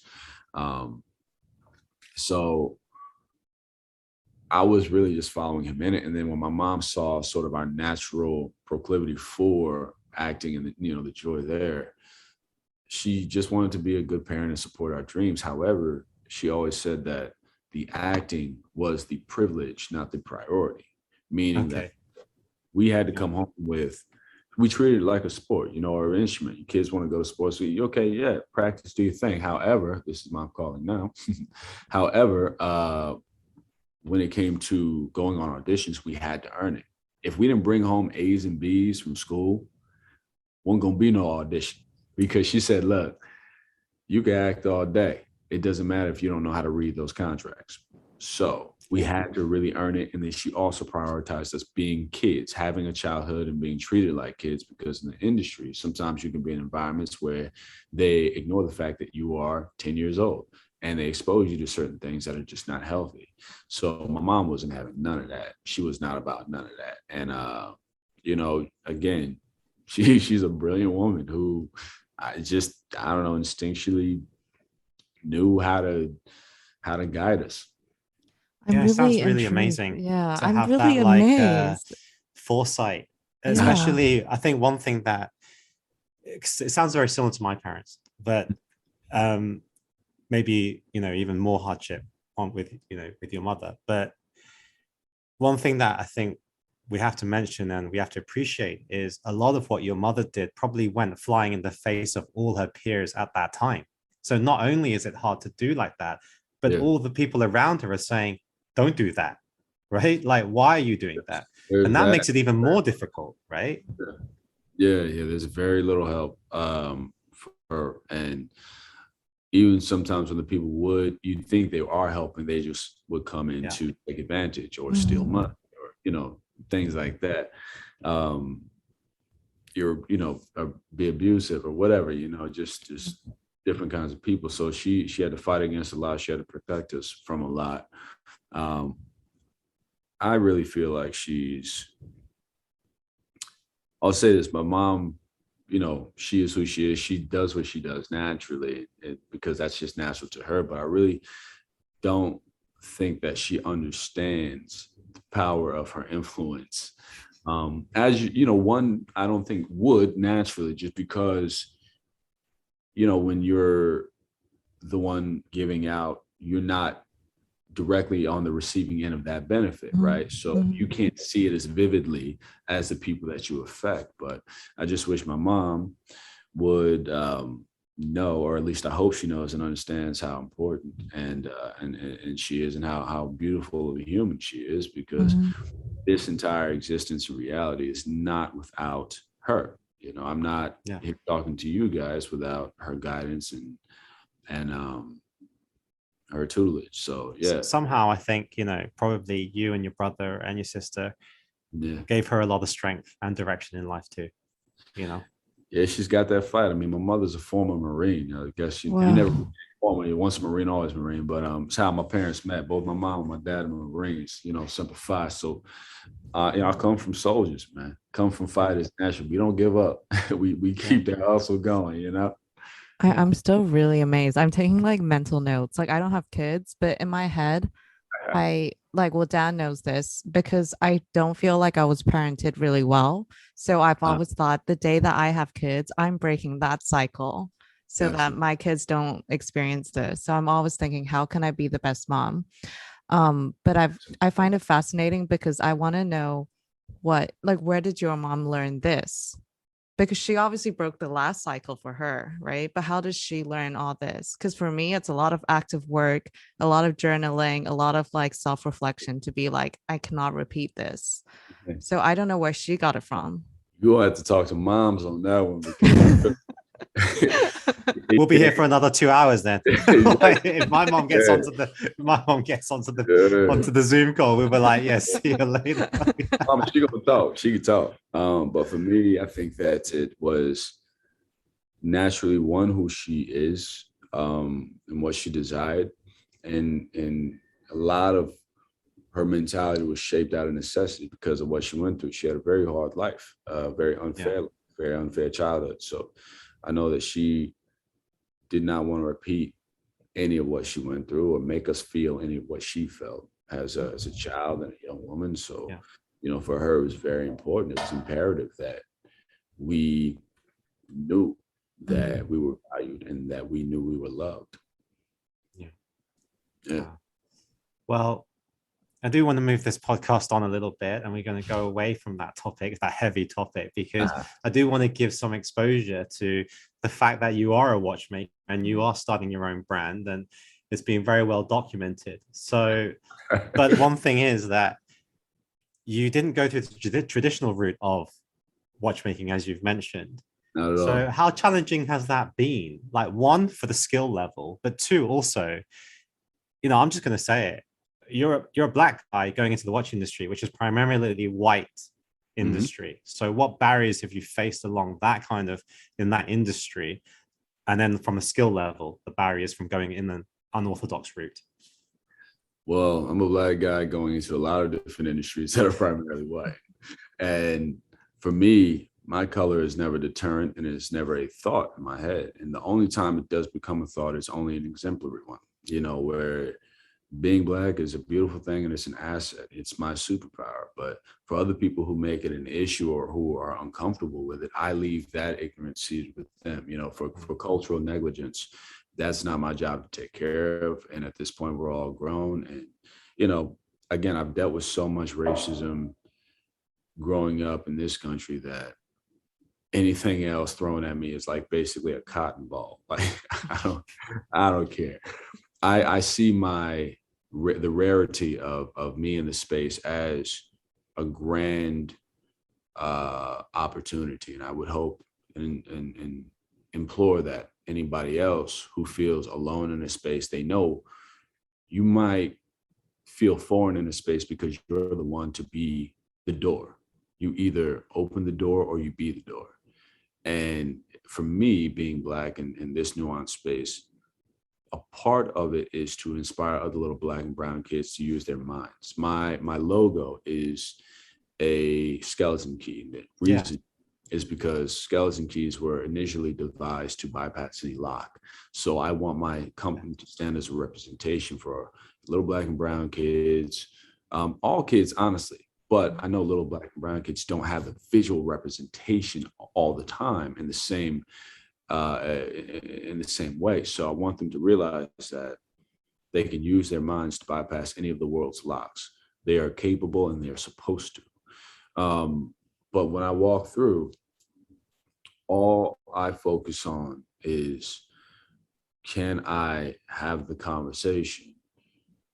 [SPEAKER 4] So I was really just following him in it. And then when my mom saw sort of our natural proclivity for acting and the joy there, she just wanted to be a good parent and support our dreams. However, she always said that the acting was the privilege, not the priority, meaning that we had to come home with, we treated it like a sport, or an instrument. Your kids want to go to sports. So practice, do your thing. However, this is my calling now. However, when it came to going on auditions, we had to earn it. If we didn't bring home A's and B's from school, wasn't gonna be no audition, because she said, look, you can act all day. It doesn't matter if you don't know how to read those contracts. So we had to really earn it. And then she also prioritized us being kids, having a childhood and being treated like kids, because in the industry, sometimes you can be in environments where they ignore the fact that you are 10 years old and they expose you to certain things that are just not healthy. So my mom wasn't having none of that. She was not about none of that. And, again, she's a brilliant woman who I don't know, instinctually knew how to guide us.
[SPEAKER 3] It sounds really amazing.
[SPEAKER 1] Yeah,
[SPEAKER 3] to
[SPEAKER 1] I'm
[SPEAKER 3] have
[SPEAKER 1] really
[SPEAKER 3] that,
[SPEAKER 1] amazed.
[SPEAKER 3] Foresight, especially. I think one thing that it sounds very similar to my parents, but maybe even more hardship with your mother. But one thing that I think we have to mention and we have to appreciate is a lot of what your mother did probably went flying in the face of all her peers at that time. So not only is it hard to do like that, but all the people around her are saying, don't do that, right? Like, why are you doing that? And that makes it even more difficult, right?
[SPEAKER 4] Yeah, there's very little help for her. And even sometimes when the people you'd think they are helping, they just would come in to take advantage or steal money or, things like that. Be abusive or whatever, just different kinds of people. So she had to fight against a lot. She had to protect us from a lot. I really feel like I'll say this, my mom, she is who she is. She does what she does naturally because that's just natural to her. But I really don't think that she understands the power of her influence. As one, I don't think would naturally, just because, when you're the one giving out, you're not directly on the receiving end of that benefit, right? So you can't see it as vividly as the people that you affect. But I just wish my mom would know, or at least I hope she knows and understands how important and she is, and how beautiful of a human she is, because this entire existence and reality is not without her. I'm not here talking to you guys without her guidance and her tutelage. So
[SPEAKER 3] somehow I think probably you and your brother and your sister gave her a lot of strength and direction in life too.
[SPEAKER 4] Yeah, she's got that fight. I mean, my mother's a former Marine. I guess she never former, once a Marine, always Marine. But it's how my parents met. Both my mom and my dad are Marines. Semper Fi. So I come from soldiers, man. Come from fighters. Naturally, we don't give up. we keep that hustle going.
[SPEAKER 1] I'm still really amazed. I'm taking like mental notes. Like, I don't have kids, but in my head, Dan knows this, because I don't feel like I was parented really well. So I've always thought the day that I have kids, I'm breaking that cycle so that my kids don't experience this. So I'm always thinking, how can I be the best mom? But I find it fascinating because I want to know where did your mom learn this? because she obviously broke the last cycle for her, right? But how does she learn all this? Because for me, it's a lot of active work, a lot of journaling, a lot of like self-reflection to be like, I cannot repeat this. So I don't know where she got it from.
[SPEAKER 4] You'll have to talk to moms on that one because
[SPEAKER 3] We'll be here for another 2 hours then. If my mom gets onto the Zoom call, we'll be like, yes, see you later.
[SPEAKER 4] She gonna talk. She can talk. But for me, I think that it was naturally one, who she is, and what she desired, and a lot of her mentality was shaped out of necessity because of what she went through. She had a very hard life, very unfair childhood. So I know that she did not want to repeat any of what she went through or make us feel any of what she felt as a child and a young woman. So, for her, it was very important. It was imperative that we knew that we were valued and that we knew we were loved. Yeah.
[SPEAKER 3] Well, I do want to move this podcast on a little bit, and we're going to go away from that topic, that heavy topic, because I do want to give some exposure to the fact that you are a watchmaker and you are starting your own brand, and it's been very well documented. So, but one thing is that you didn't go through the traditional route of watchmaking, as you've mentioned.
[SPEAKER 4] Not at
[SPEAKER 3] So
[SPEAKER 4] all.
[SPEAKER 3] how challenging has that been? Like, one, for the skill level, but two, also, I'm just going to say it. You're a black guy going into the watch industry, which is primarily the white industry. So what barriers have you faced along that in that industry? And then from a skill level, the barriers from going in an unorthodox route?
[SPEAKER 4] Well, I'm a black guy going into a lot of different industries that are primarily white. And for me, my color is never a deterrent and it's never a thought in my head. And the only time it does become a thought is only an exemplary one, where being black is a beautiful thing and it's an asset. It's my superpower. But for other people who make it an issue or who are uncomfortable with it, I leave that ignorancy with them. For cultural negligence, that's not my job to take care of. And at this point, we're all grown. And, again, I've dealt with so much racism growing up in this country that anything else thrown at me is like basically a cotton ball. Like, I don't care. I see the rarity of me in the space as a grand opportunity. And I would hope and implore that anybody else who feels alone in a space, they know you might feel foreign in a space because you're the one to be the door. You either open the door or you be the door. And for me, being black in this nuanced space, a part of it is to inspire other little black and brown kids to use their minds. My logo is a skeleton key. The reason is because skeleton keys were initially devised to bypass any lock. So I want my company to stand as a representation for little black and brown kids, all kids, honestly. But I know little black and brown kids don't have the visual representation all the time in the same way. So I want them to realize that they can use their minds to bypass any of the world's locks. They are capable and they're supposed to. But when I walk through, all I focus on is, can I have the conversation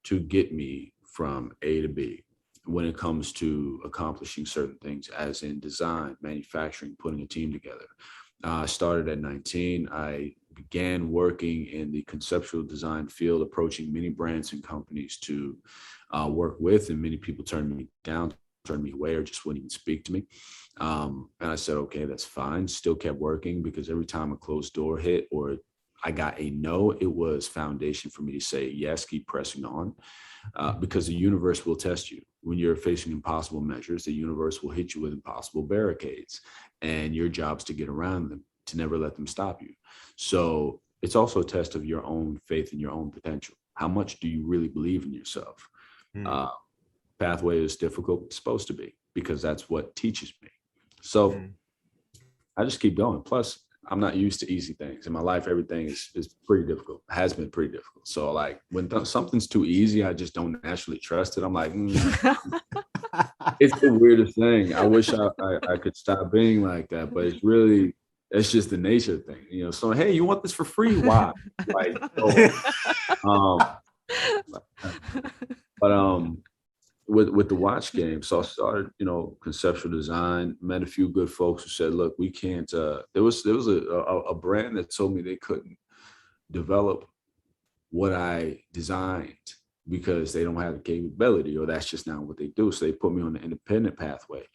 [SPEAKER 4] to get me from A to B when it comes to accomplishing certain things, as in design, manufacturing, putting a team together. I started at 19. I began working in the conceptual design field, approaching many brands and companies to work with, and many people turned me down, turned me away, or just wouldn't even speak to me. And I said, okay, that's fine. Still kept working, because every time a closed door hit or I got a no, it was foundation for me to say, yes, keep pressing on, because the universe will test you. When you're facing impossible measures, the universe will hit you with impossible barricades, and your job's to get around them, to never let them stop you. So it's also a test of your own faith and your own potential. How much do you really believe in yourself? Pathway is difficult. It's supposed to be, because that's what teaches me. So I just keep going. Plus, I'm not used to easy things in my life. Everything is pretty difficult, has been pretty difficult. So like when something's too easy, I just don't naturally trust it. I'm like, it's the weirdest thing. I wish I could stop being like that, but it's just the nature of things, you know. So hey, you want this for free? Why? Like, but with the watch game, so I started, you know, conceptual design. Met a few good folks who said, look, we can't. There was a brand that told me they couldn't develop what I designed because they don't have the capability, or that's just not what they do. So they put me on the independent pathway.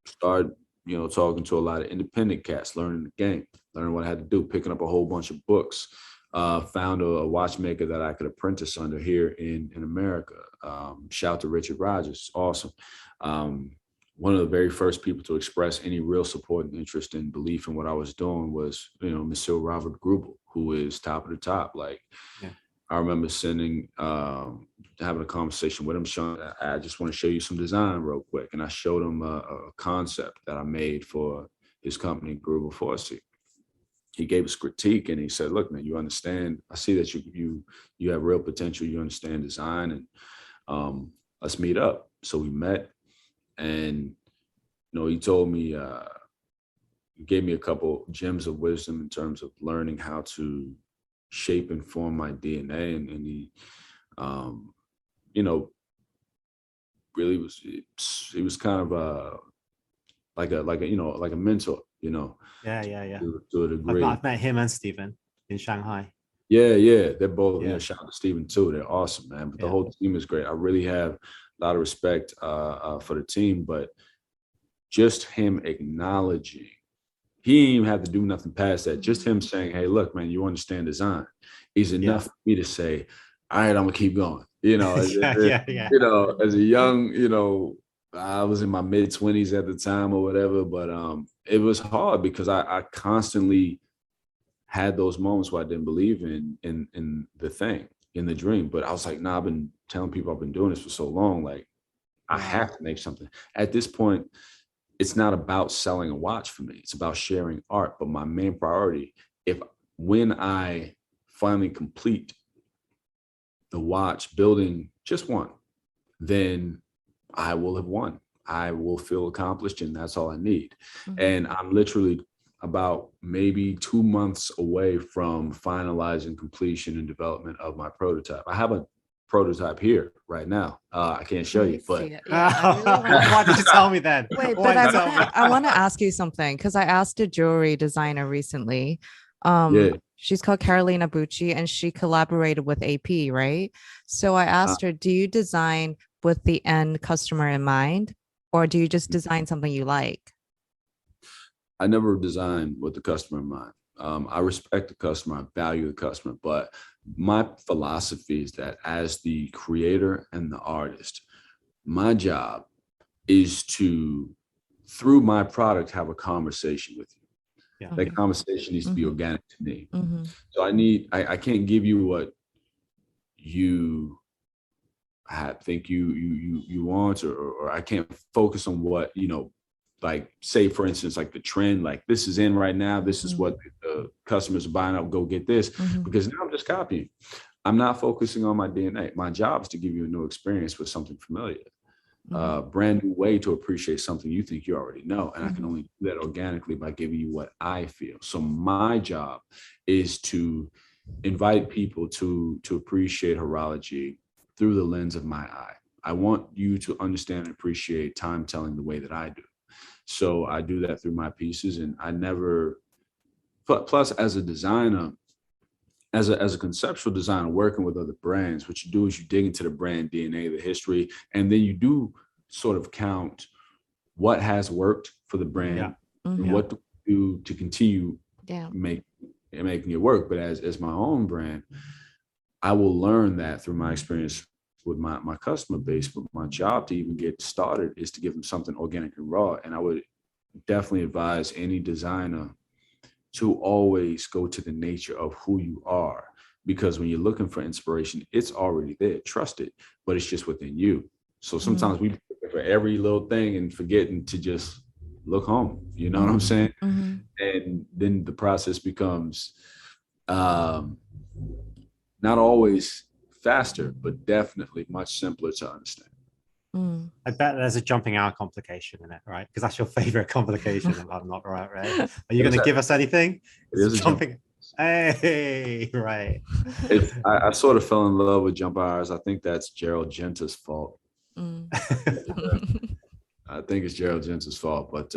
[SPEAKER 4] Started, you know, talking to a lot of independent cats, learning the game, learning what I had to do, picking up a whole bunch of books. Found a watchmaker that I could apprentice under here in America. Shout out to Richard Rogers, awesome. One of the very first people to express any real support and interest and belief in what I was doing was, you know, Monsieur Robert Grubel, who is top of the top. Like, I remember having a conversation with him, showing, I just want to show you some design real quick. And I showed him a concept that I made for his company, Grubel Forsey. He gave us critique and he said, look, man, you understand, I see that you have real potential, you understand design, and let's meet up. So we met, and, you know, he told me, he gave me a couple gems of wisdom in terms of learning how to shape and form my DNA. And he, you know, really he was kind of like a, you know, like a mentor, you know.
[SPEAKER 3] Yeah.
[SPEAKER 4] To a degree.
[SPEAKER 3] I've met him and Stephen in Shanghai.
[SPEAKER 4] Yeah. They're both, you know, shout out to Stephen too. They're awesome, man. But the whole team is great. I really have a lot of respect for the team, but just him acknowledging, he didn't even have to do nothing past that. Just him saying, hey, look, man, you understand design is enough for me to say, all right, I'm gonna keep going. You know, you know, as a young, you know, I was in my mid-20s at the time or whatever, but it was hard because I constantly had those moments where I didn't believe in the thing, in the dream. But I was like, nah, I've been telling people I've been doing this for so long, like I have to make something. At this point, it's not about selling a watch for me. It's about sharing art. But my main priority, when I finally complete the watch, building just one, then I will have won. I will feel accomplished, and that's all I need. And I'm literally about maybe 2 months away from finalizing completion and development of my prototype. I have a prototype here right now. I can't show you, but
[SPEAKER 3] why did you tell me that?
[SPEAKER 1] Wait, but I want to ask you something, because I asked a jewelry designer recently. She's called Carolina Bucci, and she collaborated with AP, right? So I asked her, do you design with the end customer in mind, or do you just design something you like?
[SPEAKER 4] I never design with the customer in mind. I respect the customer, I value the customer, but my philosophy is that as the creator and the artist, my job is to, through my product, have a conversation with you. That conversation needs to be organic to me. So I can't give you what you think you want, or I can't focus on what, you know, like say for instance, like the trend, like this is in right now, this is what the customers are buying up, go get this, because now I'm just copying. I'm not focusing on my DNA. My job is to give you a new experience with something familiar, brand new way to appreciate something you think you already know. And I can only do that organically by giving you what I feel. So my job is to invite people to appreciate horology through the lens of my eye. I want you to understand and appreciate time telling the way that I do. So I do that through my pieces, and I never, plus as a designer, as a conceptual designer working with other brands, what you do is you dig into the brand DNA, the history, and then you do sort of count what has worked for the brand and what to do to continue making it work. But as my own brand, I will learn that through my experience with my customer base. But my job to even get started is to give them something organic and raw. And I would definitely advise any designer to always go to the nature of who you are, because when you're looking for inspiration, it's already there, trust it, but it's just within you. So sometimes we look for every little thing and forgetting to just look home. You know what I'm saying?
[SPEAKER 1] Mm-hmm.
[SPEAKER 4] And then the process becomes not always faster, but definitely much simpler to understand.
[SPEAKER 1] Mm.
[SPEAKER 3] I bet there's a jumping hour complication in it, right? Because that's your favorite complication, if I'm not right, right? Are you going to give us anything?
[SPEAKER 4] It is a
[SPEAKER 3] Jumping. Hey, right.
[SPEAKER 4] I sort of fell in love with jump hours. I think that's Gerald Genta's fault.
[SPEAKER 1] Mm.
[SPEAKER 4] I think it's Gerald Genta's fault. But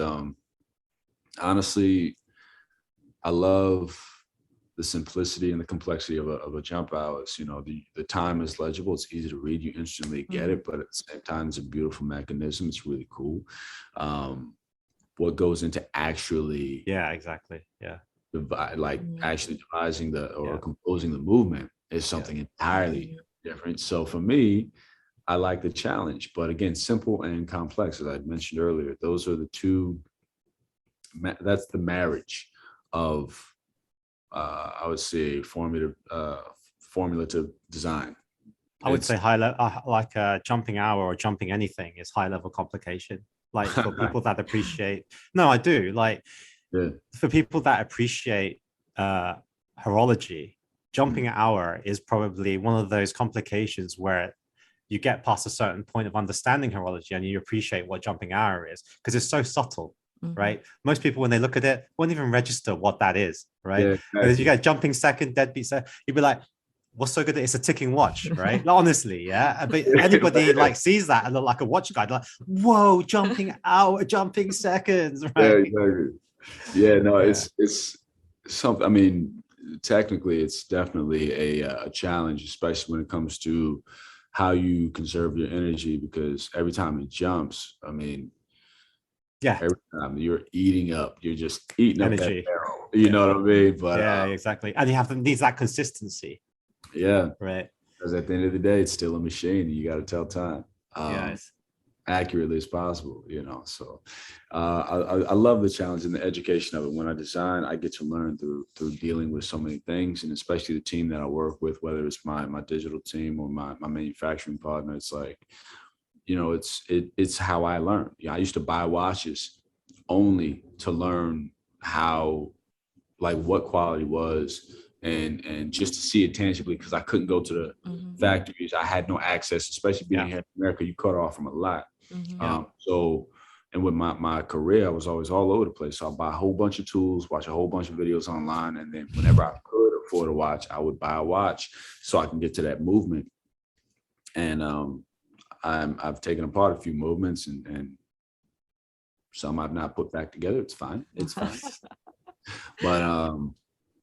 [SPEAKER 4] honestly, I love the simplicity and the complexity of a jump hours. You know, the time is legible. It's easy to read. You instantly get it. But at the same time, it's a beautiful mechanism. It's really cool. What goes into actually
[SPEAKER 3] exactly. Yeah.
[SPEAKER 4] Actually devising or composing the movement is something entirely different. So for me, I like the challenge, but again, simple and complex, as I mentioned earlier, those are the two. That's the marriage of, I would say, formulative design.
[SPEAKER 3] I would say high level, like jumping hour or jumping anything is high level complication. Like for people that appreciate. No, I do. Like for people that appreciate horology, jumping hour is probably one of those complications where you get past a certain point of understanding horology and you appreciate what jumping hour is because it's so subtle. Right, most people when they look at it won't even register what that is, right? And as you get jumping second, deadbeat second, you'd be like, what's so good that it's a ticking watch, right? Honestly, yeah. But anybody like sees that and they're like a watch guy, they're like, whoa, jumping hour, jumping seconds, right?
[SPEAKER 4] Yeah, exactly. Yeah, no, it's something. I mean, technically, it's definitely a challenge, especially when it comes to how you conserve your energy, because every time it jumps, I mean, every time you're just eating
[SPEAKER 3] energy.
[SPEAKER 4] Up that barrel, you know what I mean? But
[SPEAKER 3] exactly. And you have to need that consistency.
[SPEAKER 4] Yeah.
[SPEAKER 3] Right.
[SPEAKER 4] Because at the end of the day, it's still a machine. You got to tell time. Accurately as possible, you know. So I love the challenge and the education of it. When I design, I get to learn through dealing with so many things, and especially the team that I work with, whether it's my digital team or my manufacturing partner. It's like, you know, it's how I learn. I used to buy watches only to learn how, like, what quality was, and just to see it tangibly, because I couldn't go to the factories. I had no access, especially being here in America. You cut off from a lot. So, and with my career, I was always all over the place. So I buy a whole bunch of tools, watch a whole bunch of videos online, and then whenever I could afford a watch, I would buy a watch so I can get to that movement. And I've taken apart a few movements, and some I've not put back together. It's fine. It's fine. But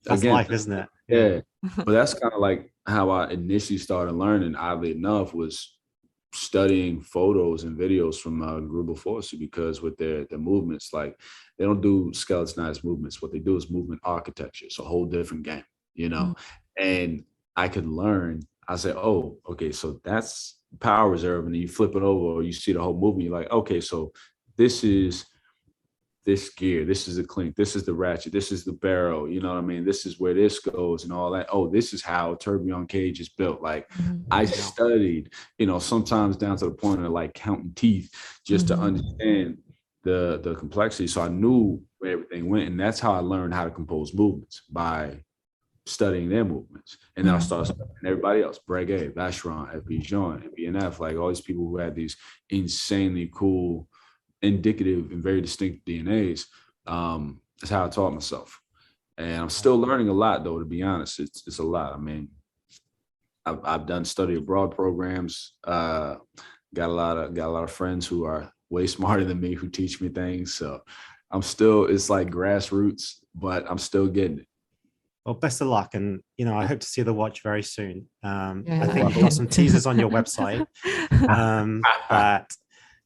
[SPEAKER 3] that's again, life, isn't it?
[SPEAKER 4] Yeah. But that's kind of like how I initially started learning, oddly enough, was studying photos and videos from Gruber Forster, because with their movements, like, they don't do skeletonized movements. What they do is movement architecture. It's a whole different game, you know. And I could learn. I said, oh, okay, so that's power reserve, and then you flip it over, or you see the whole movement. You're like, okay, so this is this gear, this is the clink, this is the ratchet, this is the barrel, you know what I mean? This is where this goes and all that. Oh, this is how a tourbillon cage is built. Like, I studied, you know, sometimes down to the point of like counting teeth just to understand the complexity. So I knew where everything went, and that's how I learned how to compose movements, by studying their movements. And then I started studying everybody else, Breguet, Vacheron, FP Jean, BNF, like all these people who had these insanely cool, indicative and very distinct DNAs. That's how I taught myself. And I'm still learning a lot, though, to be honest. It's a lot. I mean, I've done study abroad programs, got a lot of friends who are way smarter than me who teach me things. So I'm still, it's like grassroots, but I'm still getting it.
[SPEAKER 3] Well, best of luck. And, you know, I hope to see the watch very soon. I think you've got some teasers on your website. But,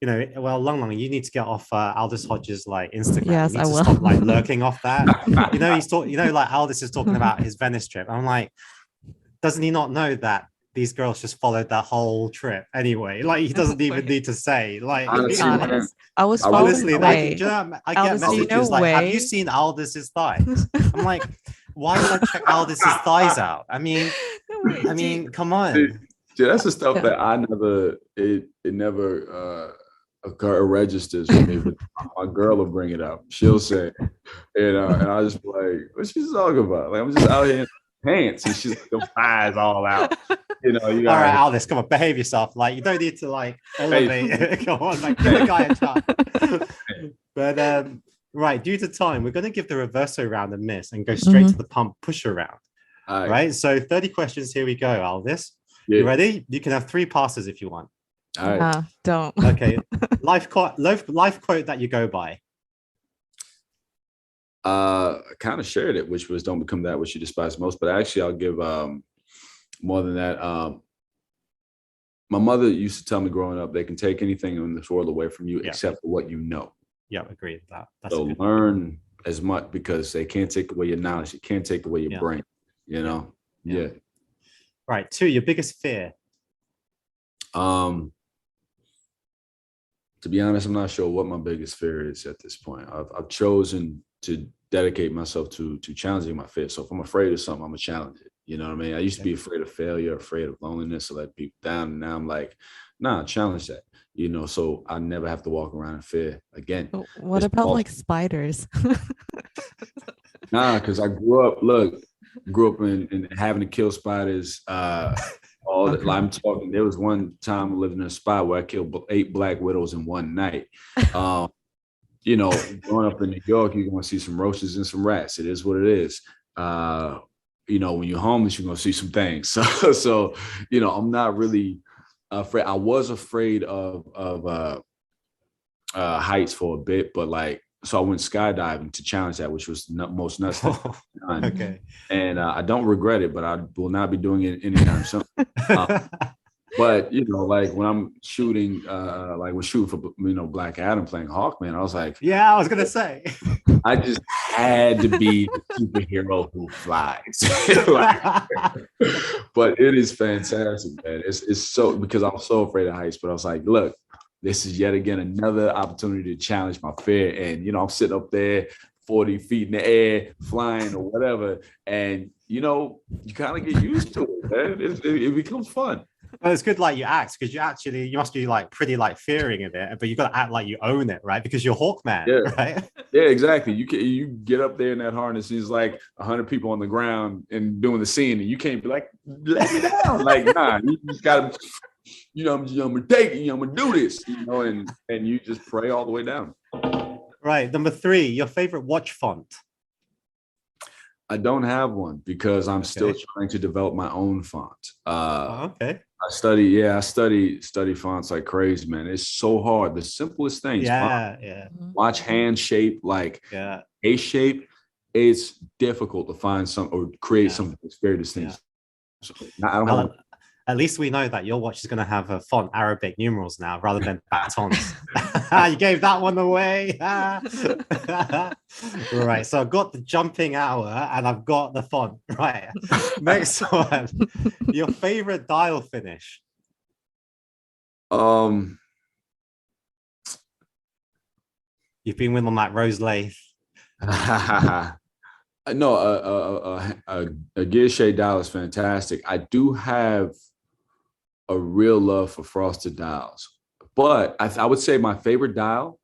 [SPEAKER 3] you know, well, Long, you need to get off Aldis Hodge's like Instagram.
[SPEAKER 1] Yes,
[SPEAKER 3] you need
[SPEAKER 1] I
[SPEAKER 3] to
[SPEAKER 1] will.
[SPEAKER 3] stop like lurking off that. You know, like Aldis is talking about his Venice trip. I'm like, doesn't he not know that these girls just followed that whole trip anyway? Like, he doesn't even need to say. Like,
[SPEAKER 4] honestly,
[SPEAKER 1] I was
[SPEAKER 3] honestly, like,
[SPEAKER 1] I
[SPEAKER 3] get
[SPEAKER 1] Aldis,
[SPEAKER 3] messages like, "Have you seen Aldis's thighs?" I'm like, why would I check Aldis's thighs out? I mean, come on.
[SPEAKER 4] Dude, that's the stuff that I never. It never registers with me, but my girl will bring it up. She'll say, and I just be like, "What she's talking about? Like I'm just out here in pants," and she's like, "The thighs all out." You know, you
[SPEAKER 3] All right,
[SPEAKER 4] got
[SPEAKER 3] Aldis, come on, behave yourself. Like you don't need to like elevate it. Come on, like give the guy a chance. But right, due to time, we're going to give the reverso round a miss and go straight to the pump pusher round.
[SPEAKER 4] all
[SPEAKER 3] Right. So 30 questions. Here we go, Aldis.
[SPEAKER 4] Yeah.
[SPEAKER 3] You ready? You can have 3 passes if you want.
[SPEAKER 4] All right.
[SPEAKER 1] Don't.
[SPEAKER 3] Okay. life quote that you go by.
[SPEAKER 4] I kind of shared it, which was "Don't become that which you despise most." But actually, I'll give more than that. My mother used to tell me growing up, they can take anything in this world away from you except for what you know.
[SPEAKER 3] Yeah, agree with that. That's
[SPEAKER 4] So learn as much, because they can't take away your knowledge. They can't take away your brain, you know? Yeah.
[SPEAKER 3] Right. 2, your biggest fear.
[SPEAKER 4] To be honest, I'm not sure what my biggest fear is at this point. I've chosen to dedicate myself to challenging my fear. So if I'm afraid of something, I'm gonna challenge it. You know what I mean? I used to be afraid of failure, afraid of loneliness, to let people down. And now I'm like, nah, challenge that. You know, so I never have to walk around in fear again.
[SPEAKER 1] What about like spiders?
[SPEAKER 4] Nah, because I grew up in having to kill spiders. I'm talking, there was one time living in a spot where I killed 8 black widows in one night. You know, growing up in New York, you're going to see some roaches and some rats. It is what it is. You know, when you're homeless, you're going to see some things. So, you know, I'm not really afraid. I was afraid of heights for a bit, but like, so I went skydiving to challenge that, which was the most nuts thing I've done.
[SPEAKER 3] Okay.
[SPEAKER 4] And I don't regret it, but I will not be doing it anytime soon. But you know, like when I'm shooting, like we're shooting for, you know, Black Adam playing Hawkman, I was like,
[SPEAKER 3] yeah, I was gonna say,
[SPEAKER 4] I just had to be the superhero who flies. But it is fantastic, man. It's so, because I'm so afraid of heights, but I was like, look, this is yet again another opportunity to challenge my fear. And you know, I'm sitting up there 40 feet in the air, flying or whatever, and you know, you kind of get used to it, man. It becomes fun.
[SPEAKER 3] Well, it's good like you act, because you must be like pretty like fearing of it, but you got to act like you own it, right? Because you're Hawkman, right?
[SPEAKER 4] Yeah, exactly. You get up there in that harness, there's like 100 people on the ground and doing the scene, and you can't be like, let me down. Like, nah, you just gotta, you know, I'm gonna take it, I'm gonna do this, you know, and you just pray all the way down.
[SPEAKER 3] Right. Number 3, your favorite watch font.
[SPEAKER 4] I don't have one because I'm still trying to develop my own font.
[SPEAKER 3] Okay.
[SPEAKER 4] I study fonts like crazy, man. It's so hard. The simplest things.
[SPEAKER 3] Yeah.
[SPEAKER 4] Watch hand shape, like A shape. It's difficult to find some or create something that's very distinct. So I don't have.
[SPEAKER 3] At least we know that your watch is going to have a font Arabic numerals now rather than batons. You gave that one away. Right. So I've got the jumping hour and I've got the font. Right. Next one. Your favorite dial finish.
[SPEAKER 4] You've
[SPEAKER 3] been with on that Rose Lathe.
[SPEAKER 4] No, a gear shade dial is fantastic. I do have a real love for frosted dials, but I would say my favorite dial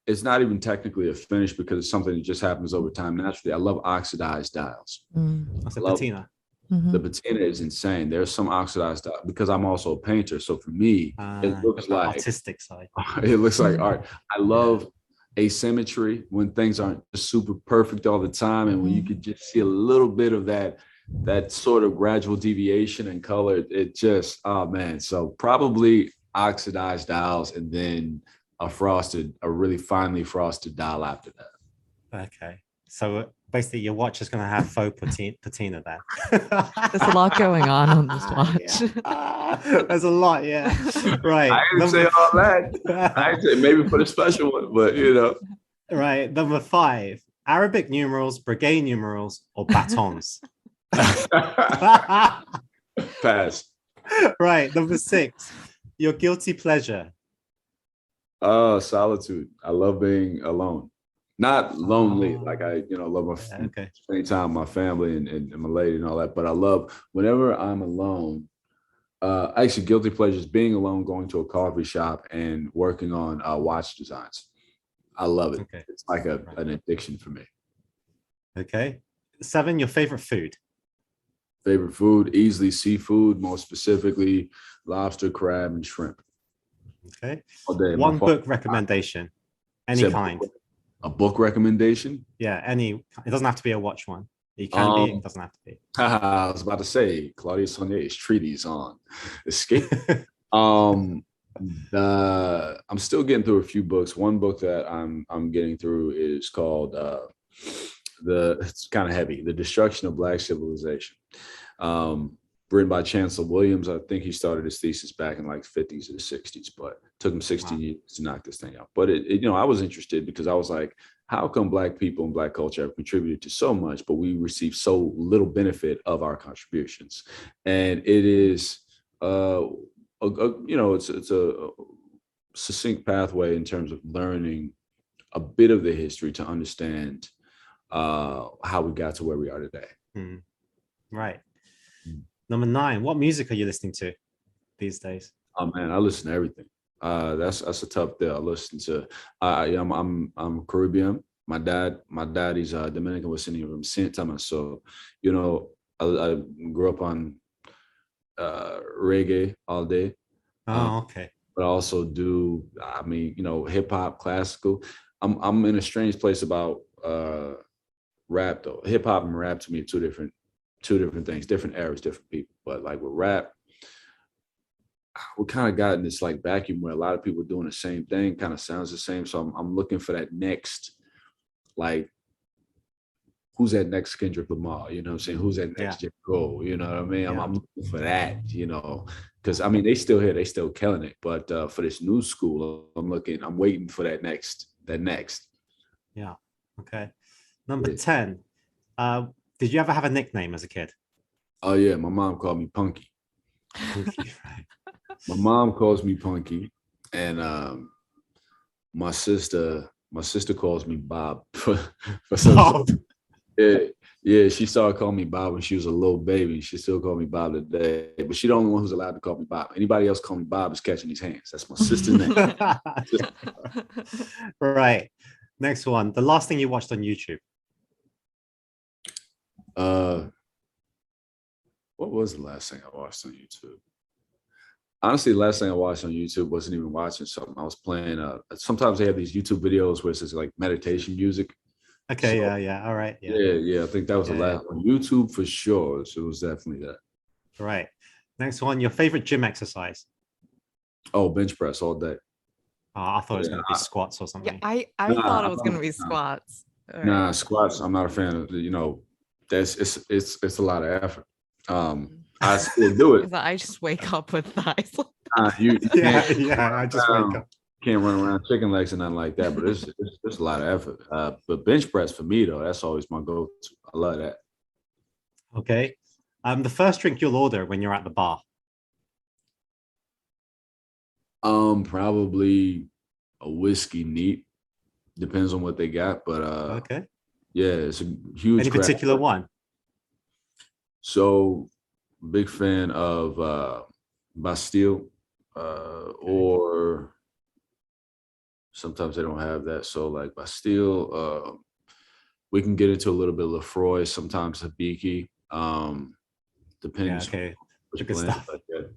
[SPEAKER 4] is not even technically a finish because it's something that just happens over time naturally. I love oxidized dials.
[SPEAKER 3] That's a patina.
[SPEAKER 4] The patina is insane. There's some oxidized dials because I'm also a painter, so for me, it looks like
[SPEAKER 3] artistic side.
[SPEAKER 4] It looks like art. I love asymmetry when things aren't super perfect all the time, and when you could just see a little bit of that sort of gradual deviation in color, it just, oh man. So probably oxidized dials and then a really finely frosted dial after that.
[SPEAKER 3] Okay. So basically your watch is going to have faux patina there.
[SPEAKER 1] There's a lot going on this watch.
[SPEAKER 3] There's a lot, right.
[SPEAKER 4] I didn't say all that. I didn't say maybe for the special one, but you know.
[SPEAKER 3] Right. Number 5, Arabic numerals, brigade numerals, or batons.
[SPEAKER 4] Pass.
[SPEAKER 3] Right. Number 6, your guilty pleasure.
[SPEAKER 4] Solitude. I love being alone. Not lonely, like I, love my spending time with my family and my lady and all that. But I love whenever I'm alone, Actually, guilty pleasures: being alone, going to a coffee shop, and working on watch designs. I love it.
[SPEAKER 3] Okay.
[SPEAKER 4] It's like an addiction for me.
[SPEAKER 3] Okay. 7, your favorite food.
[SPEAKER 4] Favorite food, easily seafood, more specifically lobster, crab, and shrimp.
[SPEAKER 3] Okay.
[SPEAKER 4] All day.
[SPEAKER 3] One book recommendation, any kind.
[SPEAKER 4] A book recommendation?
[SPEAKER 3] Yeah, any. It doesn't have to be a watch one. It can be. It doesn't have to be.
[SPEAKER 4] I was about to say Claudia Saulnier's treatise on escape. I'm still getting through a few books. One book that I'm getting through is called it's kind of heavy, The Destruction of Black Civilization. Written by Chancellor Williams. I think he started his thesis back in like 50s or the 60s, but took him 16 years to knock this thing out. But I was interested because I was like, how come Black people and Black culture have contributed to so much, but we receive so little benefit of our contributions? And it is, it's a succinct pathway in terms of learning a bit of the history to understand how we got to where we are today.
[SPEAKER 3] Right. Number 9, what music are you listening to these days?
[SPEAKER 4] Oh man, I listen to everything. That's a tough deal. I listen to. I'm Caribbean. My dad is Dominican. Was sitting from Saint Thomas. So, I grew up on reggae all day.
[SPEAKER 3] Okay.
[SPEAKER 4] But I also do. Hip hop, classical. I'm in a strange place about rap though. Hip hop and rap to me are two different things, different eras, different people. But like with rap, we kind of got in this like vacuum where a lot of people doing the same thing, kind of sounds the same. So I'm looking for that next, like, who's that next Kendrick Lamar? You know what I'm saying? Who's that next J. Cole? You know what I mean? I'm looking for that, because they still here, they still killing it. But for this new school, I'm waiting for that next.
[SPEAKER 3] Yeah. Okay. Number 10. Did you ever have a nickname as a kid?
[SPEAKER 4] Oh yeah, my mom called me Punky.
[SPEAKER 3] Punky, right.
[SPEAKER 4] My mom calls me Punky, and my sister calls me Bob. for some yeah, she started calling me Bob when she was a little baby. She still called me Bob today, but she's the only one who's allowed to call me Bob. Anybody else call me Bob is catching these hands. That's my sister's name.
[SPEAKER 3] Right. Next one. The last thing you watched on YouTube.
[SPEAKER 4] What was the last thing I watched on YouTube? Honestly, the last thing I watched on YouTube wasn't even watching something. I was playing. Sometimes they have these YouTube videos where it's like meditation music.
[SPEAKER 3] Okay, so, yeah. All right.
[SPEAKER 4] Yeah. I think that was the last one. YouTube for sure. So it was definitely that.
[SPEAKER 3] Right. Next one. Your favorite gym exercise?
[SPEAKER 4] Oh, bench press all day.
[SPEAKER 3] I thought it was going to be squats or something.
[SPEAKER 1] Yeah, I thought it was going to be squats.
[SPEAKER 4] Right. Nah, squats. I'm not a fan of. It's a lot of effort. I still do it.
[SPEAKER 1] I just wake up with thighs.
[SPEAKER 3] I just wake up.
[SPEAKER 4] Can't run around chicken legs and nothing like that, but it's a lot of effort. But bench press for me though, that's always my go-to. I love that.
[SPEAKER 3] Okay. The first drink you'll order when you're at the bar.
[SPEAKER 4] Probably a whiskey neat. Depends on what they got, but
[SPEAKER 3] okay.
[SPEAKER 4] Yeah, it's a huge.
[SPEAKER 3] Any particular one?
[SPEAKER 4] So, big fan of Bastille, or sometimes they don't have that. So, like Bastille, we can get into a little bit of Lefroy, sometimes Hibiki. Depends.
[SPEAKER 3] Yeah, okay.
[SPEAKER 4] Good
[SPEAKER 3] stuff.
[SPEAKER 4] Like that.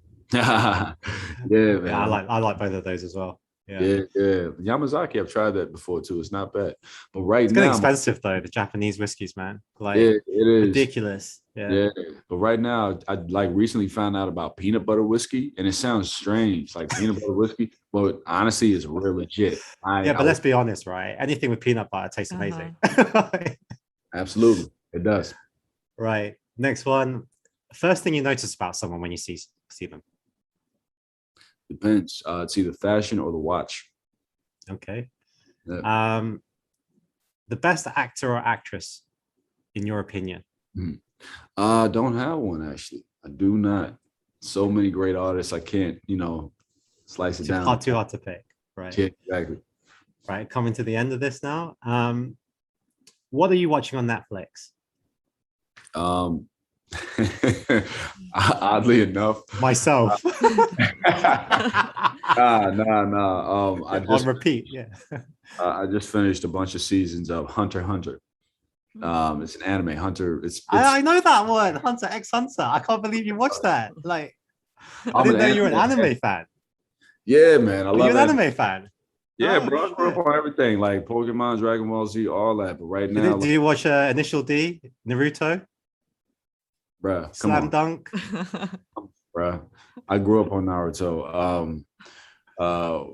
[SPEAKER 4] Yeah, man.
[SPEAKER 3] Yeah, I like both of those as well.
[SPEAKER 4] Yeah. Yamazaki, I've tried that before too. It's not bad. But right
[SPEAKER 3] it's
[SPEAKER 4] now,
[SPEAKER 3] it's expensive though, the Japanese whiskeys, man. Like,
[SPEAKER 4] yeah, it is
[SPEAKER 3] ridiculous. Yeah.
[SPEAKER 4] But right now, I like recently found out about peanut butter whiskey, and it sounds strange, like peanut butter whiskey, but honestly, it's real legit.
[SPEAKER 3] But let's be honest, right? Anything with peanut butter tastes amazing.
[SPEAKER 4] Absolutely, it does.
[SPEAKER 3] Right. Next one. First thing you notice about someone when you see them.
[SPEAKER 4] Depends. It's either fashion or the watch.
[SPEAKER 3] Okay.
[SPEAKER 4] Yeah.
[SPEAKER 3] The best actor or actress, in your opinion?
[SPEAKER 4] I don't have one actually. I do not. So many great artists. I can't, slice it down.
[SPEAKER 3] Too hard to pick. Right.
[SPEAKER 4] Yeah, exactly.
[SPEAKER 3] Right. Coming to the end of this now. What are you watching on Netflix?
[SPEAKER 4] Oddly enough,
[SPEAKER 3] Myself.
[SPEAKER 4] nah.
[SPEAKER 3] On repeat. Yeah.
[SPEAKER 4] I just finished a bunch of seasons of Hunter x Hunter. It's an anime. Hunter. It's
[SPEAKER 3] I know that one, Hunter x Hunter. I can't believe you watched that. Like, I
[SPEAKER 4] I'm
[SPEAKER 3] didn't
[SPEAKER 4] an
[SPEAKER 3] know you were an
[SPEAKER 4] anime
[SPEAKER 3] anime fan.
[SPEAKER 4] Yeah, man. I
[SPEAKER 3] Are you
[SPEAKER 4] love
[SPEAKER 3] an
[SPEAKER 4] anime.
[SPEAKER 3] anime fan?
[SPEAKER 4] Yeah,
[SPEAKER 3] Oh,
[SPEAKER 4] bro. I grew up
[SPEAKER 3] shit.
[SPEAKER 4] on everything like Pokemon, Dragon Ball Z, all that. But right now,
[SPEAKER 3] Did you watch Initial D, Naruto,
[SPEAKER 4] bro, come
[SPEAKER 3] Slam
[SPEAKER 4] on,
[SPEAKER 3] Dunk?
[SPEAKER 4] bro. I grew up on Naruto.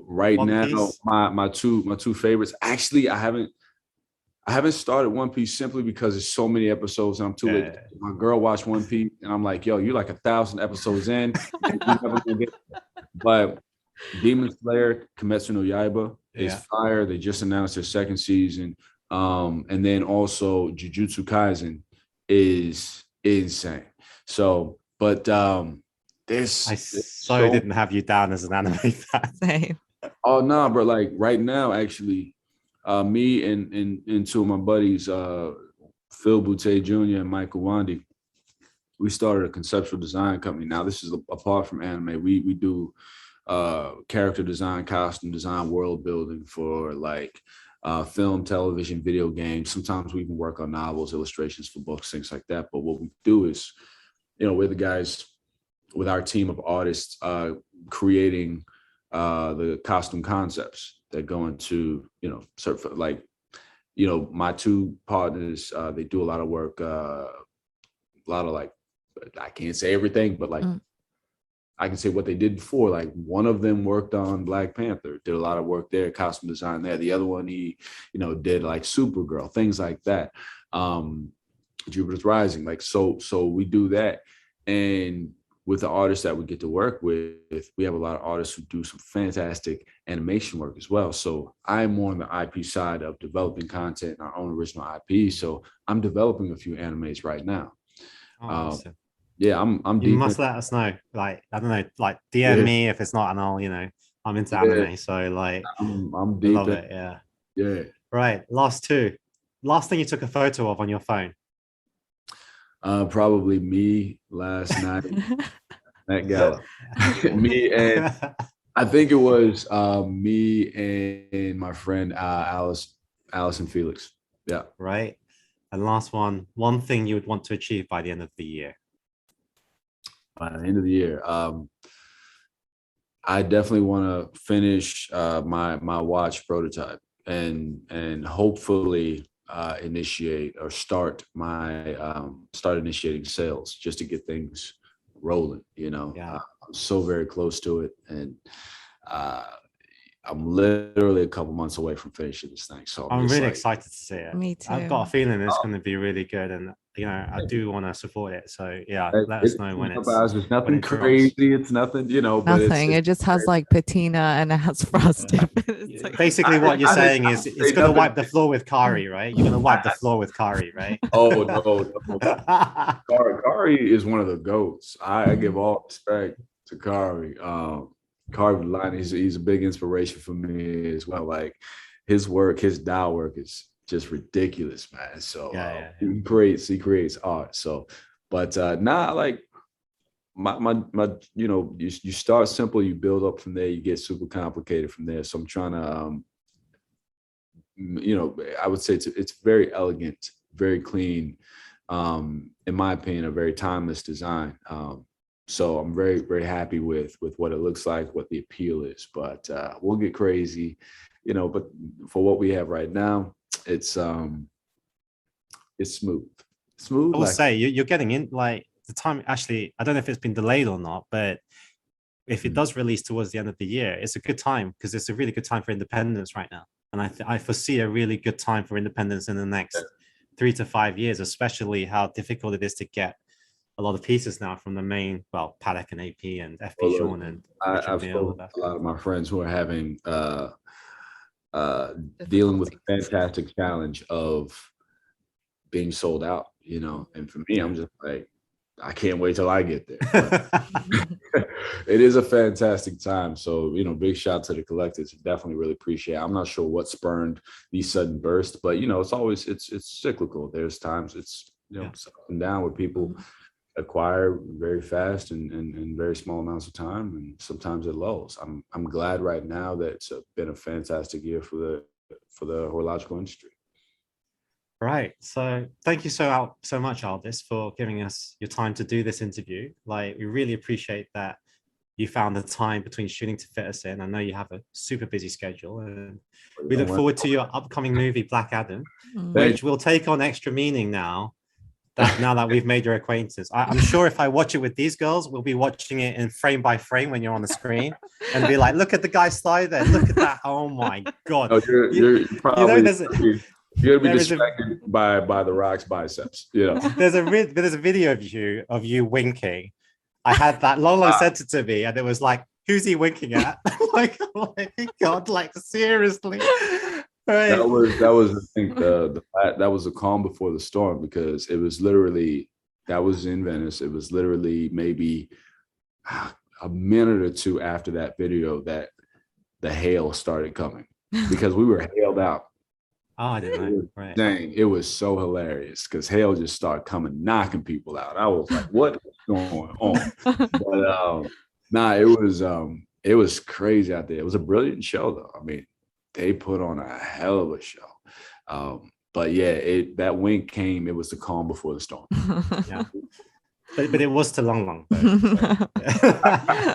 [SPEAKER 4] Right
[SPEAKER 3] One
[SPEAKER 4] now,
[SPEAKER 3] Piece?
[SPEAKER 4] my two favorites. Actually, I haven't started One Piece simply because there's so many episodes and I'm too late. My girl watched One Piece and I'm like, yo, you're like 1,000 episodes in. And you're never gonna get there. But Demon Slayer, Kimetsu no Yaiba is fire. They just announced their second season. And then also Jujutsu Kaisen is insane. So, but there's
[SPEAKER 3] I so didn't have you down as an anime fan.
[SPEAKER 1] Same.
[SPEAKER 4] Oh no, bro! Like right now, actually, me and two of my buddies, Phil Boutte Jr. and Michael Wandy, we started a conceptual design company. Now, this is apart from anime. We do character design, costume design, world building for like film, television, video games. Sometimes we even work on novels, illustrations for books, things like that. But what we do is, we're the guys with our team of artists creating the costume concepts that go into, sort of like, my two partners, they do a lot of work, a lot of like, I can't say everything, but like, I can say what they did before. Like one of them worked on Black Panther, did a lot of work there, costume design there. The other one, he, did like Supergirl, things like that. Jupiter's Rising, like, so we do that. And with the artists that we get to work with, we have a lot of artists who do some fantastic animation work as well. So I'm more on the IP side of developing content and our own original IP. So I'm developing a few animes right now.
[SPEAKER 3] Awesome.
[SPEAKER 4] Yeah, I'm
[SPEAKER 3] You
[SPEAKER 4] deep
[SPEAKER 3] must let us know. Like, I don't know, like DM me if it's not, and I'll, I'm into anime. So like,
[SPEAKER 4] I'm deep
[SPEAKER 3] love
[SPEAKER 4] in,
[SPEAKER 3] it. Yeah.
[SPEAKER 4] yeah.
[SPEAKER 3] Right. Last two. Last thing you took a photo of on your phone.
[SPEAKER 4] Probably me last night at Gala. Me and I think it was me and my friend Alice and Felix. Yeah.
[SPEAKER 3] Right. And last one thing you would want to achieve by the end of the year.
[SPEAKER 4] By the end of the year, I definitely want to finish my watch prototype and hopefully initiate or start initiating sales just to get things rolling. I'm so very close to it, and I'm literally a couple months away from finishing this thing. So
[SPEAKER 3] I'm really excited to see it.
[SPEAKER 1] Me too.
[SPEAKER 3] I've got a feeling it's going to be really good, and I do want to support it. So yeah, let us know when
[SPEAKER 4] it's nothing crazy. It's nothing, but
[SPEAKER 1] nothing. It just has like patina and it has frosting.
[SPEAKER 3] Like, basically, what you're saying is it's going to wipe the floor with Kari, right? You're going to wipe the floor with Kari, right?
[SPEAKER 4] Oh no. Kari is one of the goats. I give all respect to Kari. Kari Line, he's a big inspiration for me as well. Like his work, his dial work is just ridiculous, man. So he creates art. So, but like my you start simple, you build up from there, you get super complicated from there. So I'm trying to I would say it's very elegant, very clean, in my opinion, a very timeless design. So I'm very, very happy with what it looks like, what the appeal is, but we'll get crazy, but for what we have right now, it's smooth. I
[SPEAKER 3] will say you're getting in like the time. Actually, I don't know if it's been delayed or not, but if it does release towards the end of the year, it's a good time because it's a really good time for independence right now. And I foresee a really good time for independence in the next 3 to 5 years, especially how difficult it is to get a lot of pieces now from the main, Paddock and AP and FP Sean and
[SPEAKER 4] I've spoken to a lot of my friends who are having dealing with the fantastic challenge of being sold out, and for me, I'm just like, I can't wait till I get there. It is a fantastic time. So, big shout to the collectors. Definitely really appreciate it. I'm not sure what spurned these sudden bursts, but it's always it's cyclical. There's times it's it's up and down with people acquire very fast and in very small amounts of time, and sometimes at lows. I'm glad right now that it's been a fantastic year for the horological industry.
[SPEAKER 3] Right. So thank you so much, Aldis, for giving us your time to do this interview. Like, we really appreciate that you found the time between shooting to fit us in. I know you have a super busy schedule, and we look forward to your upcoming movie, Black Adam, which will take on extra meaning now that we've made your acquaintance. I'm sure if I watch it with these girls, we'll be watching it in frame by frame when you're on the screen and be like, look at the guy's thigh there. Look at that. Oh my God.
[SPEAKER 4] No, you're probably, you're gonna be distracted by The Rock's biceps.
[SPEAKER 3] There's a video of you winking. I had that. Lolo sent it to me, and it was like, "Who's he winking at?" like, oh my God, like seriously. Right.
[SPEAKER 4] That was I think that was a calm before the storm, because it was literally, that was in Venice. It was literally maybe a minute or two after that video that the hail started coming, because we were hailed out.
[SPEAKER 3] Oh, I didn't know. Right.
[SPEAKER 4] Dang, it was so hilarious because hail just started coming, knocking people out. I was like, what is going on? But it was crazy out there. It was a brilliant show, though. I mean, they put on a hell of a show. But yeah, that wink came. It was the calm before the storm.
[SPEAKER 3] Yeah. But it was too long.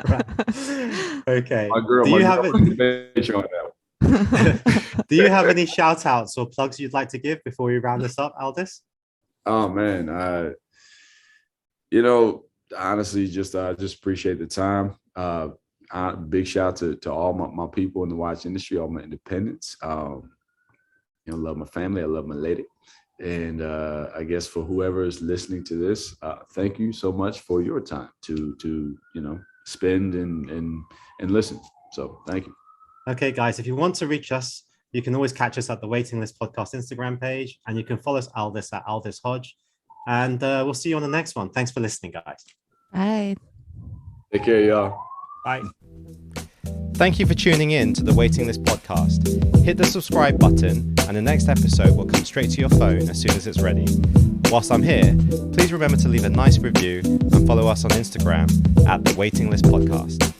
[SPEAKER 3] Right. Okay. Do you have any shout outs or plugs you'd like to give before we round this up, Aldis?
[SPEAKER 4] Oh man, honestly, just appreciate the time. Big shout to all my people in the watch industry, all my independents. Love my family, I love my lady, and I guess for whoever is listening to this, thank you so much for your time to spend and listen. So thank you.
[SPEAKER 3] Okay, guys, if you want to reach us, you can always catch us at the Waiting List Podcast Instagram page, and you can follow us, Aldis, at Aldis Hodge. And we'll see you on the next one. Thanks for listening, guys.
[SPEAKER 1] Bye.
[SPEAKER 4] Take care, y'all.
[SPEAKER 3] Bye.
[SPEAKER 2] Thank you for tuning in to the Waiting List Podcast. Hit the subscribe button, and the next episode will come straight to your phone as soon as it's ready. Whilst I'm here, please remember to leave a nice review and follow us on Instagram at the Waiting List Podcast.